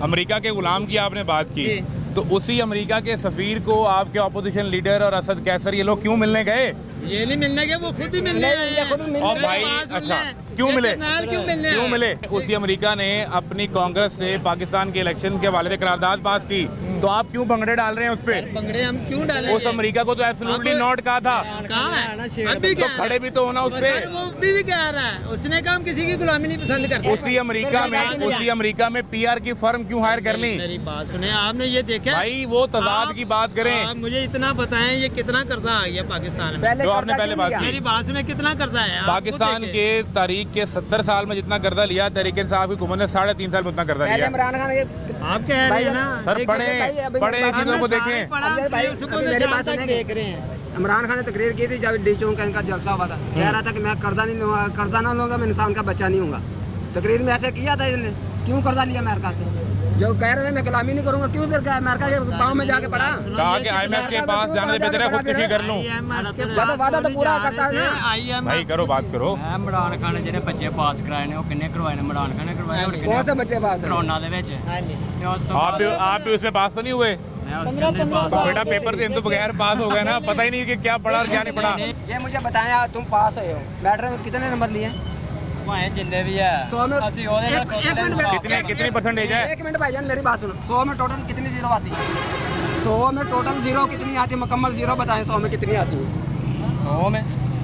अमेरिका के गुलाम की आपने बात की, तो उसी अमेरिका के सफीर को आपके ऑपोजिशन लीडर और असद कैसर ये लोग क्यों मिलने गए? ये नहीं मिलने के, वो खुद ही मिलने आए। और भाई अच्छा क्यों मिले? क्यों मिले? उसी अमेरिका ने अपनी कांग्रेस से पाकिस्तान के इलेक्शन के हवाले से करारदाद पास की, तो आप क्यों भंगड़े डाल रहे हैं उस पे? भंगड़े हम क्यों डालें? उस अमेरिका को तो एब्सोल्युटली नॉट कहा था, कहाँ है? अभी तो खड़े भी तो होना उस पे। वो भी कह रहा है, उसने कहा हम किसी की गुलामी नहीं पसंद करते। उसी अमेरिका में PR की फर्म क्यों हायर कर ली? मेरी बात सुने, आपने ये देखा भाई, वो तजाद की बात करें। आप मुझे इतना बताएं, ये कितना कर्जा आ गया पाकिस्तान में? जो आपने पहले बात की, मेरी बात सुने, कितना कर्जा है पाकिस्तान के तारीख के 70 साल में जितना कर्जा लिया, तहरीक इंसाफ की हुकूमत ने 3.5 साल में उतना कर्जा लिया। इमरान खान आप कह रहे हैं ना सर, बड़े चीजों को देखें। देख रहे हैं, इमरान खान ने तकरीर की थी जब डी चौक का इनका जलसा हुआ था, कह रहा था कि मैं कर्जा नहीं लूंगा, कर्जा ना लूंगा मैं इंसान का बच्चा नहीं हूँगा। तकरीर में ऐसे किया था इसने, क्यों कर्जा लिया अमेरिका से? जो कह रहे थे मैं गुलामी नहीं करूंगा, क्यों फिर अमेरिका के गाँव में जाके पढ़ा? कहा कि IMF के पास जाने से बेहतर है खुदकुशी कर लूं। वादा तो पूरा करता है। भाई करो, बात करो। इमरान खान ने ਜਿਹੜੇ ਬੱਚੇ ਪਾਸ ਕਰਾਏ ਨੇ ਉਹ ਕਿੰਨੇ ਕਰਵਾਏ ਨੇ? ਇਮਰਾਨ ਖਾਨ ने करवाए और कौन से बच्चे पास? कोरोना ਦੇ ਵਿੱਚ ਤੇ ਉਸ ਤੋਂ आप भी उसमें पास तो नहीं हुए? मैं उसके अंदर पास बेटा पेपर देने तो बगैर पास हो गए ना, पता ही नहीं कि क्या पढ़ा और क्या नहीं पढ़ा। ये मुझे बताया, तुम पास हुए हो, मैट्रिक में कितने नंबर लिए? भाई जिंदे भी है 100 में ਅਸੀਂ ਉਹਦੇ ਨਾਲ कितनी परसेंटेज है? 1 मिनट भाईजान मेरी बात सुनो, 100 में टोटल कितनी जीरो आती है? 100 में टोटल जीरो कितनी आती है? मुकम्मल जीरो बताएं, 100 में कितनी आती है?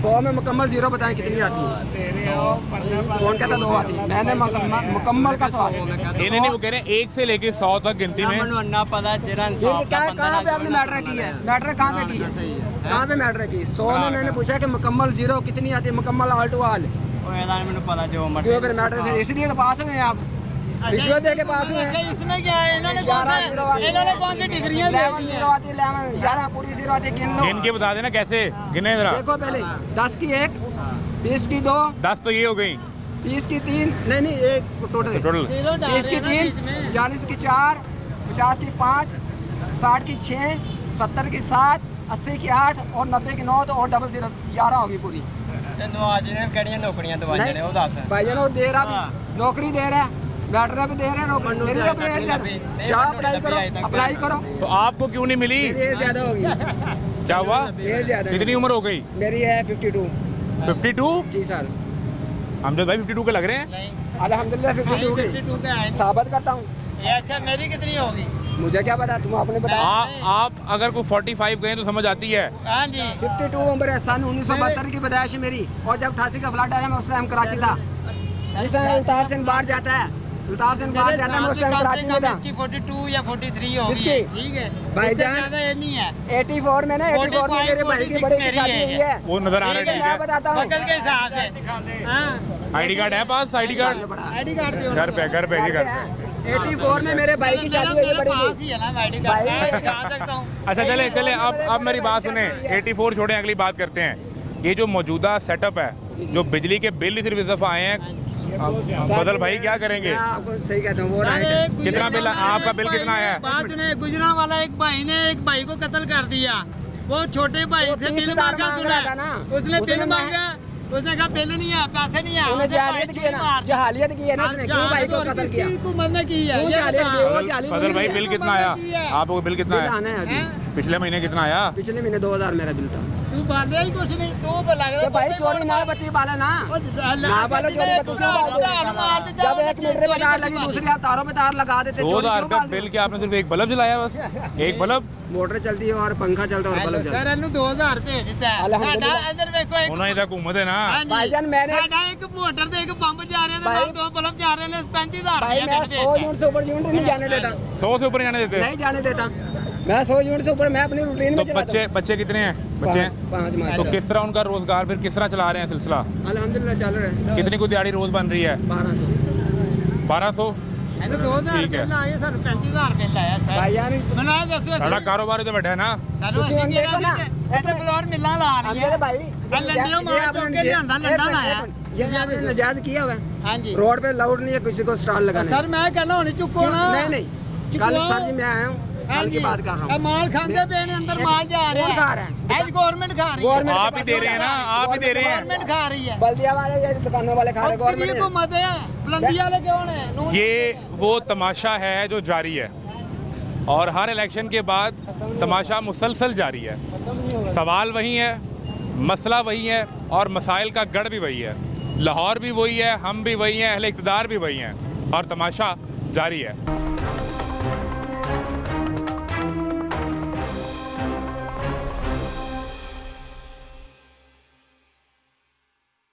100 में मुकम्मल जीरो बताएं कितनी आती है? कौन कहता 2 आती है? मैंने मुकम्मल का सवाल इन्हें नहीं, वो कह रहे हैं 1 से लेके 100 तक गिनती में। अन्ना पता जेरा इंसाफ का बंदा कहाँ पे आपने मैट्रिक की है? मैट्रिक कहाँ पे की है? कहाँ पे मैट्रिक की? 100 में मैंने पूछा कि मुकम्मल जीरो कितनी आती है, मुकम्मल ऑल टू ऑल। मैंने पता जो मर्जी क्यों फिर मैट्रिक है, इसलिए तो पास हुए हैं आप, रिश्वत दे के पास हुए हैं। इसमें क्या है? इन्होंने कौन सी डिग्रियां दी हैं? 11 आती है, 11 पूरी जीरो आती है, गिन लो। गिन के बता देना कैसे गिने जरा। देखो पहले 10 की 1, 20 की 2, 10 तो ये हो गई, 30 की 3, नहीं एक टोटल, 30 की 3, 40 की 4, 50 की 5, 60 की 6, 70 की 7, 80 की 8 और 90 की 9, तो और डबल 0 11 होगी पूरी। नौकरियां दवाइयां ने वो दस भाईजान वो दे रहा, नौकरी दे रहा है, बैटरी भी दे रहे हैं, नौकरी मेरी अप्लाई करो। तो आपको क्यों नहीं मिली? एज ज्यादा होगी। क्या हुआ? एज ज्यादा। कितनी उम्र हो गई? मेरी है 52। 52? जी सर। अमजद भाई 52 के लग रहे हैं? अल्हम्दुलिल्लाह 52 की साबित करता हूँ। अच्छा मेरी कितनी होगी? मुझे क्या पता, तुम आपने बताया। आप अगर कोई 45 गए तो समझ आती है। हाँ जी 52 उम्र है, सन 1972 की पैदाइश है मेरी, और जब 88 का फ्लड आया मैं उस टाइम कराची था। जिस टाइम अल्ताफ सिंह बाहर जाता है, अल्ताफ सिंह बाहर जाता है, मैं उस टाइम कराची में था। इसकी 42 या 43 होगी, किसकी? ठीक है भाईजान ज्यादा ये नहीं है। 84 में ना, 84 में मेरे भाई की बड़ी शादी हुई है। वो नजर आ रहा है, ठीक मैं है। बताता हूँ वक्त के हिसाब से। हाँ आईडी कार्ड है पास? आईडी कार्ड आईडी कार्ड दो घर पे जी घर पे। 84 में मेरे भाई की शादी हुई है बड़ी पास ही है ना आईडी कार्ड, मैं जा सकता हूँ। अच्छा चले अब मेरी बात सुने, 84 छोड़े, अगली बात करते हैं। ये जो मौजूदा सेटअप है, जो बिजली के बिल सिर्फ इस दफ़ा आए हैं, बदल भाई क्या करेंगे? मैं आपको सही कहता हूँ, वो कितना बिल आपका बिल कितना आया है? बात सुने, गुजरा वाला एक भाई ने एक भाई को कत्ल कर दिया, वो छोटे भाई से बिल मांगा, सुना उसने बिल मांगा, उसने कहा बिल नहीं है, पैसे नहीं है, उन्हें जहालियत की है ना, जहालियत की है ना उसने, क्यों भाई को कत्ल किया? मरने की है क्यों जहालियत की? वो जहालियत बदल भाई बिल कितना आया आपको? बिल कितना बिल आना आया है अभी। पिछले महीने? कितना आया? पिछले महीने 2000 मेरा बिल था। तू बाले ही कुछ नहीं, तू लग तो भाई चोरी ना बत्ती बाला ना, ना बालो चोरी बत्ती क्यों बालते? जब एक मीटर में तार लगी, दूसरी आप तारों में तार लगा देते। 2000 का बिल क्या आपने सिर्फ एक बल्ब जलाया? बस एक बल्ब? मोटर चलती है और पंखा चलता है और बल्ब चलता है। सर इन्हों 2000 भेज दिता है। अल्हम्दुलिल्लाह। साडा इधर देखो एक उन्होंने इधर घूमते ना भाईजान मैंने साडा एक मोटर ते एक पंप जा रहे थे, नाल दो बल्ब जा रहे ने, 35000 भाई रुपया मैं बिल 100 भेजता यूनिट से ऊपर यूनिट नहीं जाने देता, 100 से ऊपर जाने देते? नहीं जाने देता मैं 100 यूनिट से ऊपर, मैं अपनी रूटीन तो में चलाता हूँ। बच्चे कितने हैं? बच्चे हैं? 5 तो माशाल्लाह। किस तरह उनका रोजगार फिर किस तरह चला रहे हैं सिलसिला? अल्हम्दुलिल्लाह चल रहा है। कितनी को दिहाड़ी रोज बन रही है? 1200 ਇਹਨੂੰ 2000 ठीक है। ਬਿੱਲ ਆਇਆ, ਸਾਨੂੰ 35000 ਬਿੱਲ ਆਇਆ ਸਰ। भाईजान ਮੈਨੂੰ ਇਹ ਦੱਸੋ सारा कारोबार इधर बैठा है ना। ਸਾਨੂੰ ਤੁਸੀਂ ਅਸੀਂ ਦੇਖੋ ਨਾ, ਇਹਦੇ ਫਲੋਰ ਮਿਲਾਂ ਲਾ हम ਲਈਆਂ। मेरे भाई ਆ ਲੰਡੀਆਂ ਮਾਰ ਚੁੱਕ ਕੇ ਲਿਆਂਦਾ, ਲੰਡਾ ਲਾਇਆ। ये आपने नजायज किया हुआ है, ਹਾਂਜੀ रोड पे लाउड नहीं है किसी को स्टॉल लगाने। ਸਰ मैं कहना हुन चुको ना। नहीं नहीं, कल सर जी मैं आया हूँ, कल की बात कर रहा हूँ। माल खांदे पे ने अंदर माल जा रहा है। कौन खा रहा है? आज गवर्नमेंट खा रही है। गवर्नमेंट आप ही दे रहे हैं ना, आप ही दे रहे हैं। गवर्नमेंट खा रही है। बल्दिया वाले ये दुकानों वाले खा रहे, कितनी गवर्नमेंट हुकूमत है, बुलंदी वाले कौन है? ये वो तमाशा है जो जारी है, और हर इलेक्शन के बाद तमाशा मुसलसल जारी है। सवाल वही है, मसला वही है, और मसाइल का गढ़ भी वही है। लाहौर भी वही है, हम भी वही हैं, अहले इक़्तिदार भी वही हैं, और तमाशा जारी है।